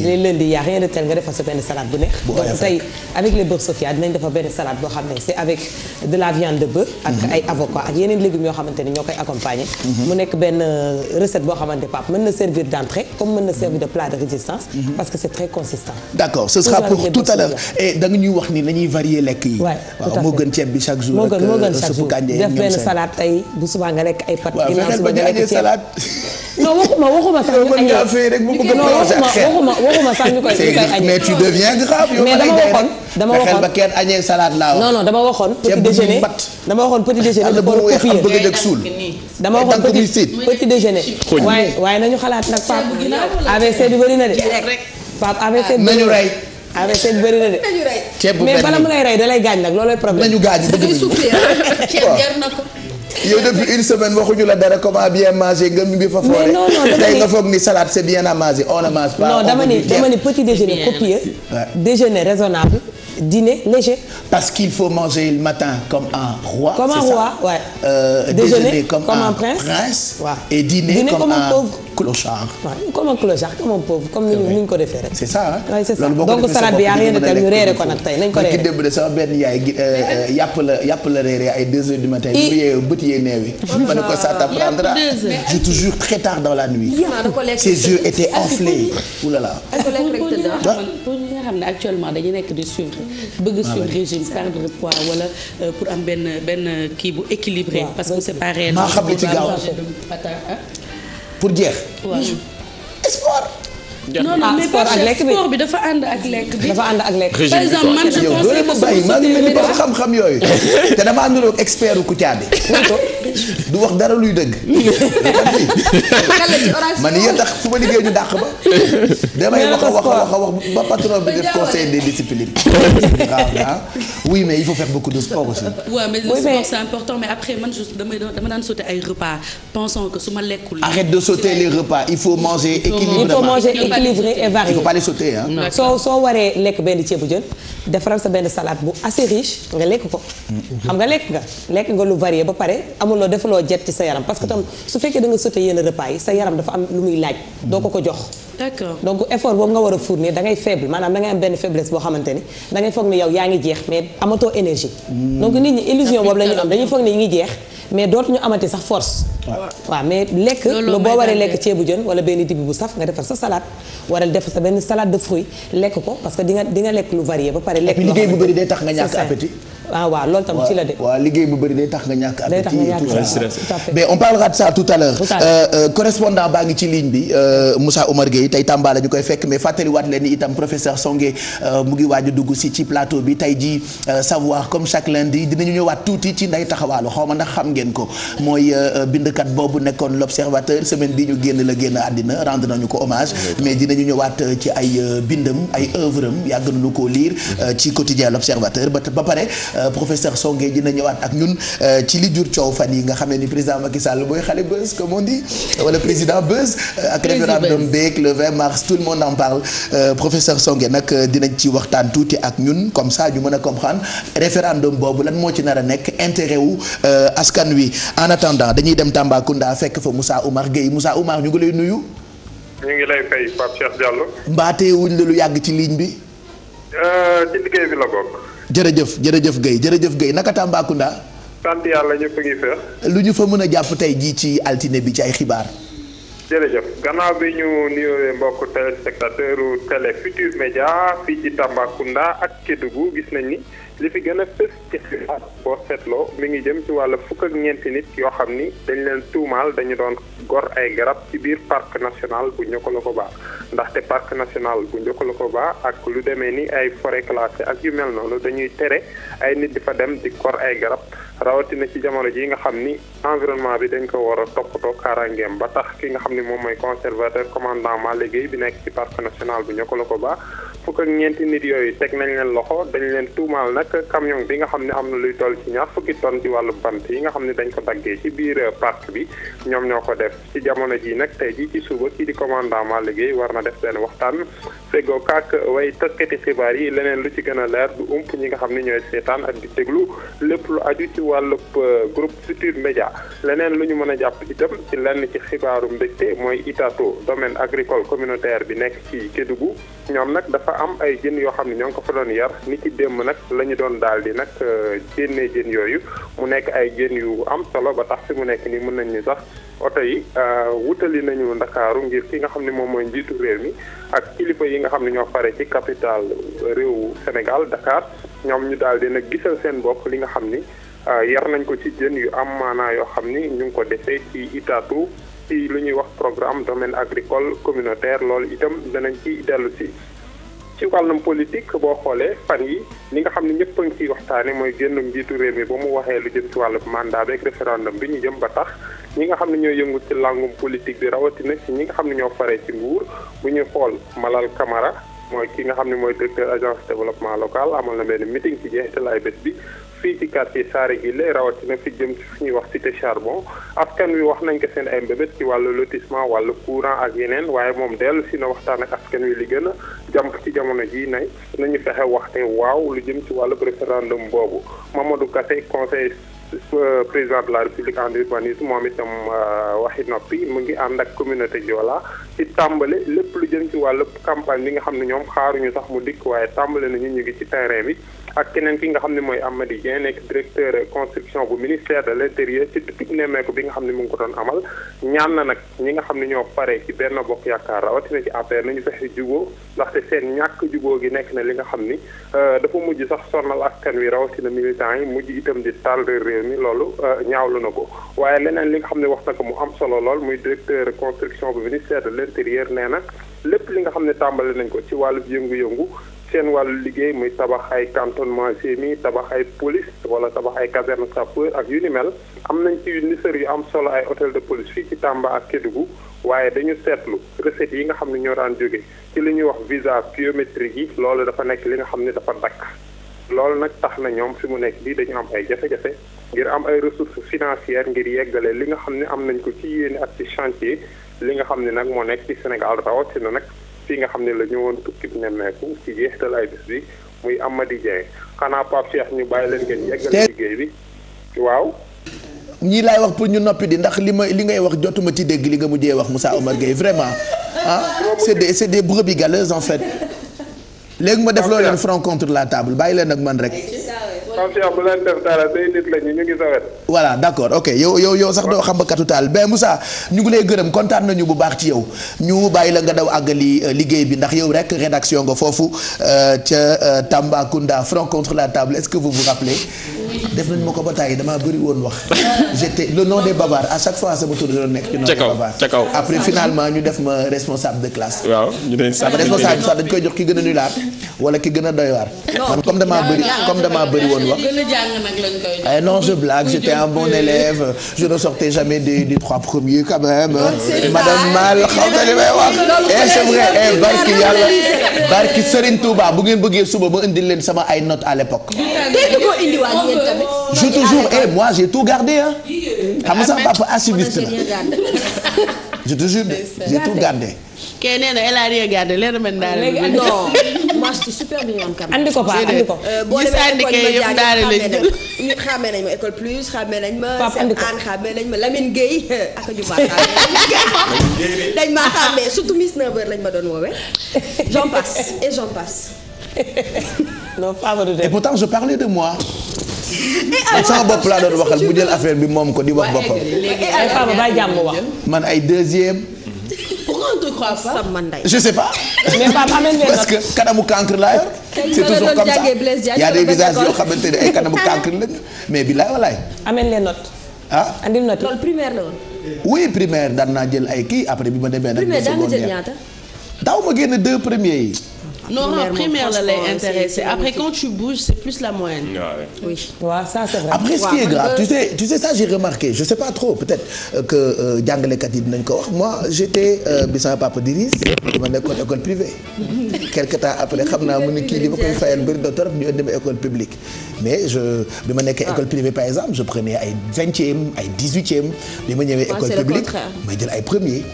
Q: les lundi y a rien de tel nga defal sa benn salade bu neex. donc tey avec les beurre Sofia dinañ defar benn salade boo xam ne c'est avec de la viande de bœuf. ak ay avocat ak yeneen légumes yoo xamante ne ñoo koy accompagner. mu nekk benn recette boo xamante ne Pape mën na servir d'entrée comme mën na servir de plat de résistance. parce que c'est très consistant.
A: d'accord ce sera pour tout à l'heure et da nga ñuy wax ni nañuy varier lekk yi. waaw moo gën ceeb bi chaque jour.
Q: moo gën chaque jour def benn salade tey bu subaa nga lekk ay pâtes. ginnaaw suba nga lekk ceeb non waxuma sax ñu añee waxuma sax ñu koy añee.
A: mais tu deviens grave yow.
Q: mais dama waxoon
A: ba kenn añee salade laa wax.
Q: non dama waxoon petit déjeuner pour copier. dama waxoon petit déjeuner. waaye nañu xalaat nag Pape AVC bi bëri na de. Pape AVC bi
A: nañu rey.
Q: AVC bi bëri na de.
A: ceeb bu
Q: mais bala mu lay rey da lay gaañ nag loolooy problème.
A: nañu gaañ
O: ceeb jar na ko.
A: yow depuis une semaine waxuñu la dara comment bien manger nga mi ngi fa foore. tey nga foog ni salade c'est bien à manger on ne mange pas.
Q: non dama ni petit déjeuner copieux. déjeuner raisonnable. dîner léger.
A: parce qu'il faut manger le matin comme un roi.
Q: comme un roi ouais.
A: déjeuner comme un
Q: prince.
A: waaw et dîner comme un
Q: pauvre.
A: clochard.
Q: waaw comme un clochard comme un pauvre comme ni ñu ko defee rek.
A: c'est ça ah.
Q: oui c'est ça donc salade bi yaa rien de tel ñu reere ko nag tey nañ ko reere.
A: ki démb de sama benn yaay yàpp la reere ay 2 heures du matin. bu yeewee bët yee neewi. ma ne ko ça t'apprendra. je te jure très tard dans la nuit. ses yeux étaient enflés. oulala.
O: pour ñi nga xam ne actuellement dañu nekk di suivre. bëgg suivre régime perdre poids wala pour am benn kii bu équilibré. parce que c'est pas réel.
A: maa xam li ci gaaw pour jeex.
O: waaw
A: sport.
O: non mais sport bi dafa ànd ak lekk bi.
Q: dafa ànd ak lekk.
O: par exemple man je conseille que
A: bàyyi maa ngi mel ni borom xam-xam yooyu. te damaa àndaloon expert u Kouthia bi. du wax dara luy dëgg. man yéen tax fu ma liggéey ñu dàq ba. damay wax ba patron bi def conseil des disciplines. oui mais il faut faire beaucoup de sport aussi.
O: waaw mais le sport c'est important mais après man dama daan sauter ay repas pensant que su ma lekkul.
A: arrête de sauter les repas il faut manger équilibré.
Q: il faut manger équilibré et varié.
A: il faut pas les sauter hein.
Q: soo waree lekk benn ceebu jën defaral sa benn salade bu assez riche nga lekk ko. xam nga lekk nga lu varié ba pare amul defuloo jet ci sa yaram parce que tam su fekkee da nga sauté yenn repas yi sa yaram dafa am lu muy laaj doo ko jox.
I: D'accord.
Q: Donc effort boobu nga war a fournir da ngay faible maanaam da ngay am benn faiblesse boo xamante ni da ngay foog ni yow yaa ngi jeex mais amatoo énergie. Donc nit ñi illusion boobu la ñu am dañuy foog ni ñu ngi jeex mais dootuñu amati sax force. waaw mais lekk lu boo waree lekk ceebu jën wala benn dibi bu saf nga defar sa salade wala defar sa benn salade de fruits lekk ko parce que di nga lekk lu varié ba pare. lekk loo
A: liggéey bu bëri day tax nga ñàkk appétit.
Q: waaw loolu tam ci la de.
A: waaw liggéey bu bëri day tax nga ñàkk appétit.
Q: tout à fait.
A: mais on parlera de ça tout à l'heure. correspondant baa ngi ci ligne bi Moussa Oumar Gueye tey Tamba la ñu koy fekk mais fàttaliwaat leen ni itam professeur Songué mu ngi waaj a dugg si ci plateau bi tey jii savoir comme chaque lundi dinañu ñëwaat tuuti ci nday taxawaalu xaw ma ndax xam ngeen ko mooy bindkat boobu nekkoon l'observateur semaine bi ñu génn la génn àddina rendre nañu ko hommage mais dinañu ñëwaat ci ay bindam ay œuvre am yàgg nañu koo lire ci quotidien l'observateur ba pare professeur Songué dina ñëwaat ak ñun ci li jur coow fan yi nga xam ne ni président Macky Sall mooy xale buzz comme on dit wala président buzz ak référendum beeg le 20 mars tout le monde en parle professeur Songué nag dinañ ci waxtaan tuuti ak ñun comme ça ñu mën a comprendre référendum boobu lan moo ci nar a nekk intérêt wu askan wi en attendant dañuy dem Tambacounda fekk fa Moussa Oumar Gueye Moussa Oumar ñu ngi lay nuyu.
R: ñu ngi lay fay Pape Cheikh Diallo.
A: mbaatee wuñ la lu yàgg ci ligne bi.
R: ci liggéey bi la bokk.
A: jërëjëf Gueye naka Tambacounda.
R: sant yàlla ñëpp a ngi feex.
A: lu ñu fa mën a jàpp tey jii ci altine bi ci ay xibaar.
R: jërëjëf gannaaw bi ñu nuyoo mbokk téléspectateur Télé Futurs Médias fii ci Tambacounda ak Kédougou gis nañ ni li fi gën a fës ci xibaar boo seetloo mi ngi jëm ci wàllu fukk ak ñeenti nit yoo xam ni dañ leen tuumaal dañu doon gor ay garab ci biir parc national bu Niokolo-Koba ndaxte parc national bu Niokolo-Koba ak lu demee ni ay forêt classée ak yu mel noonu dañuy tere ay nit di fa dem di gor ay garab rawatina ci jamono ji nga xam ni environnement bi dañ ko war a toppatoo kaaraangeem ba tax ki nga xam ni moom mooy conservateur commandant Malick Gueye bi nekk ci parc national bu Niokolo-Koba fukk ak ñeenti nit yooyu teg nañ leen loxo dañ leen tuumaal nag camion bi nga xam ne am na luy toll ci 20 tonnes ci wàllu bant yi nga xam ne dañ ko daggee ci biir parc bi ñoom ñoo ko def ci jamono ji nag tey ji ci suba kii di commandant Malick Gueye war na def benn waxtaan feggoo kaak way taskati xibaar yi leneen lu ci gën a leer du ump ñi nga xam ne ñooy seetaan ak di déglu lépp lu aju ci wàllub groupe Futurs Médias leneen lu ñu mën a jàpp itam ci lenn ci xibaaru mbégte mooy Itato domaine agricole communautaire bi nekk ci Kédougou ñoom nag dafa am ay jën yoo xam ne ñoo ngi ko fa doon yar ni ci démb nag la ñu doon daal di nag génnee jën yooyu mu nekk ay jën yu am solo ba tax fi mu nekk nii mën nañ ni sax oto yi wutali nañu Ndakaaru ngir ki nga xam ne moom mooy njiitu réew mi ak kilifa yi nga xam ne ñoo fare ci capital réewu Sénégal Dakar ñoom ñu daal di nag gisal seen bopp li nga xam ni yar nañ ko ci jën yu am maanaa yoo xam ni ñu ngi ko defee ci Itato ci lu ñuy wax programme domaine agricole communautaire loolu itam danañ ci dellu si. ci wàllum politique boo xoolee fan yi li nga xam ne ñëpp a ngi ciy waxtaane mooy génn njiitu réew mi ba mu waxee lu jëm ci wàllu mandat beeg référendum bi ñu jëm ba tax ñi nga xam ne ñoo yëngu ci làngum politique bi rawatina ci ñi nga xam ne ñoo faree ci nguur bu ñuy xool Malal Camara mooy ki nga xam ne mooy directeur agence développement local amal na benn meeting ci jeexital ay bés bi fii ci quartier Saare Gile rawatina fi jëm ci fi ñuy wax cité charbon askan wi wax nañ ko seen ay mbébét ci wàllu lotissement wàllu courant ak yeneen waaye moom dellu si na waxtaan ak askan wi li gën a jàmp ci jamono ji nay nañu fexe waxte waaw lu jëm ci wàllu référendum boobu Mamadou Kassé conseil président de la République en urbanisme moom itam waxi noppi mu ngi ànd ak communauté Joola ci tàmbale lépp lu jëm ci wàllu campagne bi nga xam ne ñoom xaaruñu sax mu dikk waaye tàmbale nañu ñu ngi ci terrain bi ak keneen ki nga xam ne mooy Amady Dieng nekk directeur construction bu ministère de l'intérieur ci tukki nemmeeku bi nga xam ne mu ngi ko doon amal ñaan na nag ñi nga xam ne ñoo pare ci Benno Bokk Yaakaar rawatina ci APR nañu fexe juboo ndaxte seen ñàkk juboo gi nekk na li nga xam ni dafa mujj sax sonal askan wi rawatina militants yi mujj itam di taal réew mi loolu ñaawlu na ko waaye leneen li nga xam ne wax na ko mu am solo lool muy directeur construction bu ministère de l'intérieur nee na lépp li nga xam ne tàmbali nañ ko ci wàllu yëngu-yëngu seen wàllu liggéey muy tabax ay cantonnement GMI tabax ay police wala tabax ay caserne sapeur ak yu ni mel am nañ ci nisër yu am solo ay hôtel de police fii ci Tamba ak Kédougou waaye dañu seetlu recettes yi nga xam ne ñoo daan jóge ci li ñuy wax visa biométrique yi loolu dafa nekk li nga xam ne dafa dakk loolu nag tax na ñoom fi mu nekk bii dañu am ay jafe-jafe ngir am ay ressources financières ngir yeggale li nga xam ne am nañ ko ci yéene ak ci chantier li nga xam ne nag moo nekk ci Sénégal rawatina nag fii nga xam ne la ñëwoon tukki bi nemmeeku ci jeexital ay bis bi muy Amady Dieng xanaa Pape Cheikh ñu bàyyi leen ngeen yeggale liggéey bi waaw.
A: ñii laay wax pour ñu noppi di ndax li ngay wax jotuma ci dégg li nga mujjee wax Moussa Omar Gueye vraiment ah c'est des brebis galeuses en fait léegi ma def loo leen front contre la table bàyyi leen ak man rek.
R: bu leen def dara say nit lañu ñu ngi sa wet.
A: voilà d'accord ok yow sax doo xam ba katutaal mais Moussa ñu ngi lay gërëm kontaan nañu bu baax ci yow ñu bàyyi la nga daw àggali liggéey bi ndax yow rek rédaction nga foofu ca Tambacounda front contre la table est-ce que vous vous rappelez. def nañ ma ko ba tàyyi damaa bëri woon wax. j'étais le nom des bavards à chaque fois sama tur doon nekk ci nom des bavards.
N: ca kaw
A: après finalement ñu def ma responsable de classe.
N: waaw ñu ne
A: responsable sax dañ koy jox ki gën a nulaat wala ki gën a doy waar. man comme damaa bëri woon wax. non je blague j'étais un bon élève je ne sortais jamais des 3 premiers quand même. madame Mal xam nga li may wax. c'est vrai barki yàlla barki Serigne Touba bu ngeen bëggee suba ma indil leen sama ay notes à l'époque. je te jure moi j'ai tout gardé hein. xam nga sama papa archiviste la. je te jure j'ai tout gardé.
O: kee nee na elle a rien gardé leer na daal.
P: non moi je suis super brillante quand même.
Q: andi ko Pape andi ko.
P: boo demee école ma jàng ñu xàmmee nañ ma école plus xàmmee nañ ma.
Q: Pape andi ko
P: Anne xàmmee nañ ma Lamine Gueye ak ju baax dañ maa xàmmee surtout Miss 9h lañ ma doon woowee. j'en passe et j'en passe.
Q: non Pape du
A: et pourtant je parlais de moi. sama bopp laa doon waxal bu jël affaire bi moom ko di wax boppam.
Q: ay Pape bàyyi jàmm wax.
A: man ay deuxième.
O: pourquoi on te croit pas.
A: je sais pas.
Q: mais Pape amel leen
A: parce que kanamu cancre laa yor. c'est toujours comme ça y a des visages yoo xamante ne ay kanamu cancre lañ mais bilaay walaay.
Q: amel leen note.
A: ah
Q: andil note
P: loolu primaire la woon.
A: oui primaire daan naa jël ay kii après bi ma demee nag.
P: primaire daan nga jël ñaata.
A: daaw ma génn 2 premiers yi.
O: non primaire la lay intéressé après quand tu bouges c'est plus la moyenne.
P: oui
Q: waaw ça c'est vrai.
A: après ce qui est grave tu sais ça j'ai remarqué je sais pas trop peut-être que jàngalekat yi dinañ ko wax moi j'étais bi sama papa dirige dama nekkoon école privée. quelque temps après xam naa mu ne kii li ma koy fayal bëri na torop ñu indi ma école publique mais bi ma nekkee école privée par exemple je prenais ay 20e ay 18e bi ma ñëwee école publique may jël ay premiers.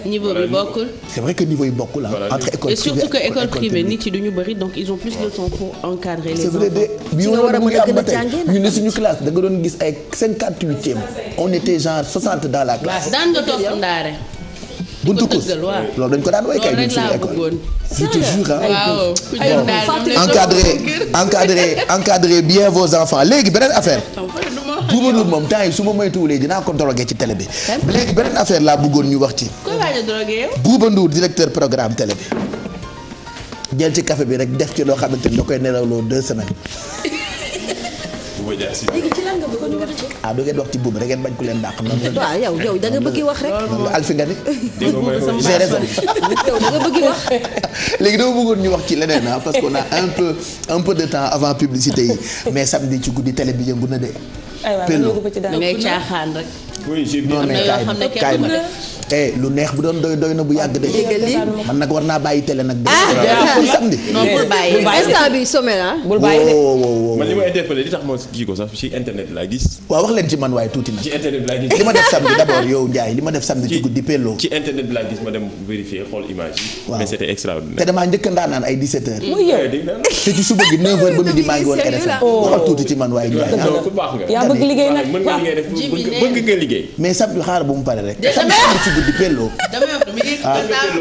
O: niveau bi bokkul.
A: c'est vrai que niveau yi bokkul entre école privée
O: et surtout que école privée nit yi duñu bëri donc ils ont plus de temps pour encadrer les enfants.
A: c'est vrai de bi nga war a mën a gën a jàngee ñu ne suñu classe da nga doon gis ay 58e on était genre 60 dans la classe.
O: daan nga toog ndaare.
A: buntu ko loolu dañ ko daan woy kay ñun suñu école. je te jure encadrez bien vos enfants léegi beneen affaire. Bouba Ndour moom temps yi su ma moytuwulee dinaa ko drogué ci télé bi. léegi beneen affaire laa bëggoon ñu wax ci.
O: koy waaj a drogué yow.
A: Bouba Ndour directeur programme télé bi. jël ci café bi rek def ci loo xamante ni da koy nelawloo 2 semaines.
P: léegi ci lan nga bëgg ñu wax ci.
A: ah du ngeen wax ci Bouba da ngeen bañ ku leen dàq.
P: waaw yow da nga bëgg wax rek.
A: Alfi nga ni.
P: j'ai raison. yow da nga bëgg wax.
A: léegi dama bëggoon ñu wax ci leneen parce qu'on a un peu de temps avant publicité yi mais samedi ci guddi télé bi yëngu na de.
Q: aywa
O: ngay caaxaan rek.
N: oui j'ai
A: non mais kaay ma lu neex bu doon doy na bu yàgg de. man nag war naa bàyyi télé nag. samedi.
O: non bul bàyyi
P: instant bi sommet la.
Q: bul bàyyi de.
N: man li ma interpellé li tax ma kii ko sax ci internet laa gis.
A: waaw wax leen ci man waaye tuuti na.
N: ci internet bi laa gis.
A: li ma def samedi d'abord yow Ndiaye li ma def samedi ci guddi Pello.
N: ci internet bi laa gis ma dem vérifier xool image yi.
A: waaw
N: mais c'était extraordinaire.
A: te damaa njëkk a ndaanaan ay 17h.
Q: muy yow
A: te ci suba gi 9h ba midi maa ngi woon RFM. waxal tuuti ci man waaye Ndiaye.
N: ku baax nga.
Q: yaa bëgg liggéey nag
N: mën nga liggéey def bëgg nga liggéey.
A: mais samedi xaar bu mu pare rek. samedi ci guddi Pello.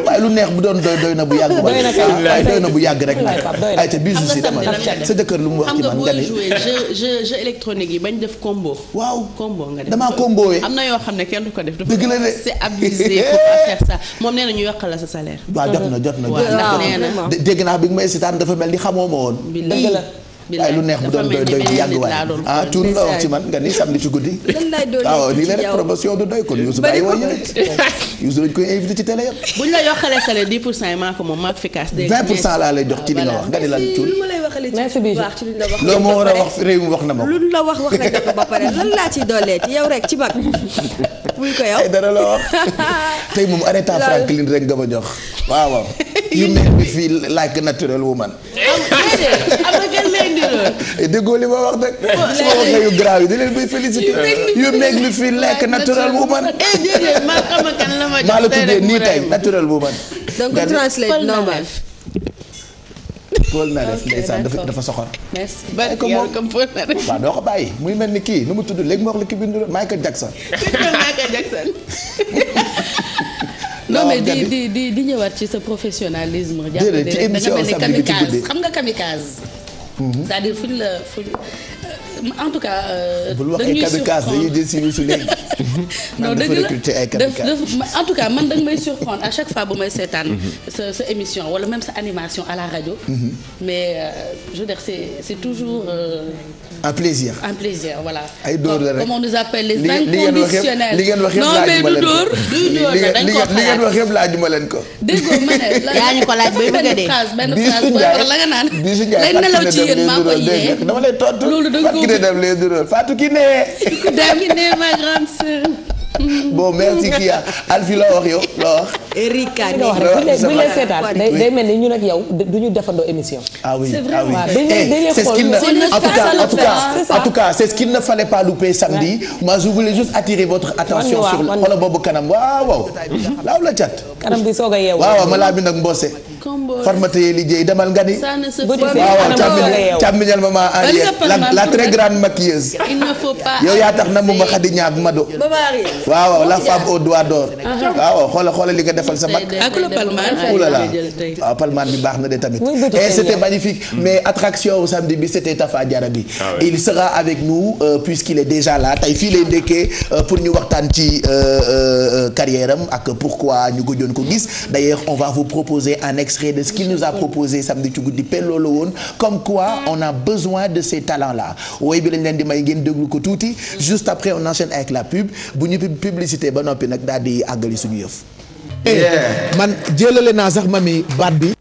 A: waaye lu neex bu doon doy na bu yàgg. waaye doy na bu yàgg rek nag. ay te bisu si dama sa jëkkër lu mu wax ci man nga ni.
O: xam nga boo joué jeu électronique yi bañ def combo.
A: waaw
O: combo nga def
A: damaa comboé.
O: am na yoo xam ne kenn du ko def.
A: dëgg la de
O: c'est abusé faut pas faire ça moom nee na ñu yokkal la sa salaire.
A: waaw jot na
O: ndax nee na
A: dégg naa bi nga may sitaan dafa mel ni xamoo ma woon.
Q: dëgg la.
A: waaye lu neex bu doon doy bu yàgg waaye cuun la wax ci man nga ni samedi ci guddi. waaw nii la rek promotion du doy kon Youssou bàyyi woo ñëwet Youssou dañ koy invité ci télé yëpp.
O: buñ la yokkalee salaire 10% yi maa ko moom maa ko fi kaas.
A: 20% laa lay jox ci li nga wax nga ni lan cuun.
P: lu ma lay waxalee ci bu baax ci luñ la wax.
A: loolu moo war a wax réew mi wax na ma ko.
P: luñ la wax nañ ko ba pare lan laa ciy doolee ci yow rek ci mag. buy ko yow
A: ay dara la wax tey moom Aretha Franklin rek nga ma jox waaw. you make me feel like a natural woman. déggoo li ma wax nag. su ma waxee yu grave yi di leen koy féliciter. you make me feel like a natural woman. maa la tuddee nii tey natural woman.
P: donc translate normal.
A: Paul Nareef ndeysaan dafa soxor.
O: merci
A: bàyyi ko moom comme Paul Nareef. waaw doo ko bàyyi muy mel ni kii nu mu tudd léegi ma wax la ki bindu Michael Jackson.
O: Michael Jackson. non mais di ñëwaat ci sa professionnalisme.
A: déedéet ci émission samedi bi ci guddi
O: xam nga kamikaze. c'est-à-dire en tout cas.
A: bul wax ay kamikaze dañuy jël si su léegi.
O: non dëgg la en tout cas man da nga may surprendre à chaque fois bu may seetaan sa émission wala même sa animation à la radio. mais je veux dire c'est toujours.
A: un plaisir.
O: un plaisir voilà.
A: ay dóor la rek
O: comme on nous appelle les inconditionnels.
A: li ngeen wax yëpp
O: non mais du dóor
A: li ngeen wax yëpp laajuma leen ko.
O: déggoo ma ne.
P: yaa ñu ko laaj bay bëgg a dee
O: benn phrase booy wax la nga naan. lay nelaw ci yéen maa koy yee.
A: dama lay tontu
O: loolu da nga ko
A: Fatou Kiné.
O: Kiné ma grande sœur.
A: bon merci Kia Alfi loo wax yow loo wax.
P: Erika
Q: bu ñu lay seetaan day mel ni ñun ak yow du ñu defandoo émission.
A: ah oui
O: c'est vrai
A: ah oui
Q: c'est ce qu'il
A: en tout cas c'est ce qu'il ne fallait pas louper samedi. moi je voulais juste attirer votre attention sur xoolal boobu kanam waaw laaw la cat.
Q: kanam bi soog a yeewu.
A: waaw ma laa bi nag mboose. farmata yee liggéey demal nga ni. waaw càmmiñal maman Henriette la très grande maquilleuse.
O: il ne faut pas.
A: yow yaa tax na mu ma xadi ñaag Mado. waaw la femme au doigt d'or. waaw xoolal li nga defal sa mag.
O: ak le palman.
A: waaw palman bi baax na de tamit. et c'était magnifique. mais attraction au samedi bi c'était Tafa Diarabi. il sera avec nous puisqu'il est déjà là tey fii lay ndekkee pour ñu waxtaan ci carrière am ak pourquoi ñu gëjoon ko gis d'ailleurs on va vous proposer un extrait de ce qu'il nous a proposé samedi ci guddi pelloo la woon comme quoi on a besoin de ces talents là woy bi lañ leen di may ngeen déglu ko tuuti juste après on enchaîne avec la pub bu ñu publicité ba noppi nag daal di àggali suñu yëf. man jëlale naa sax mami baat bi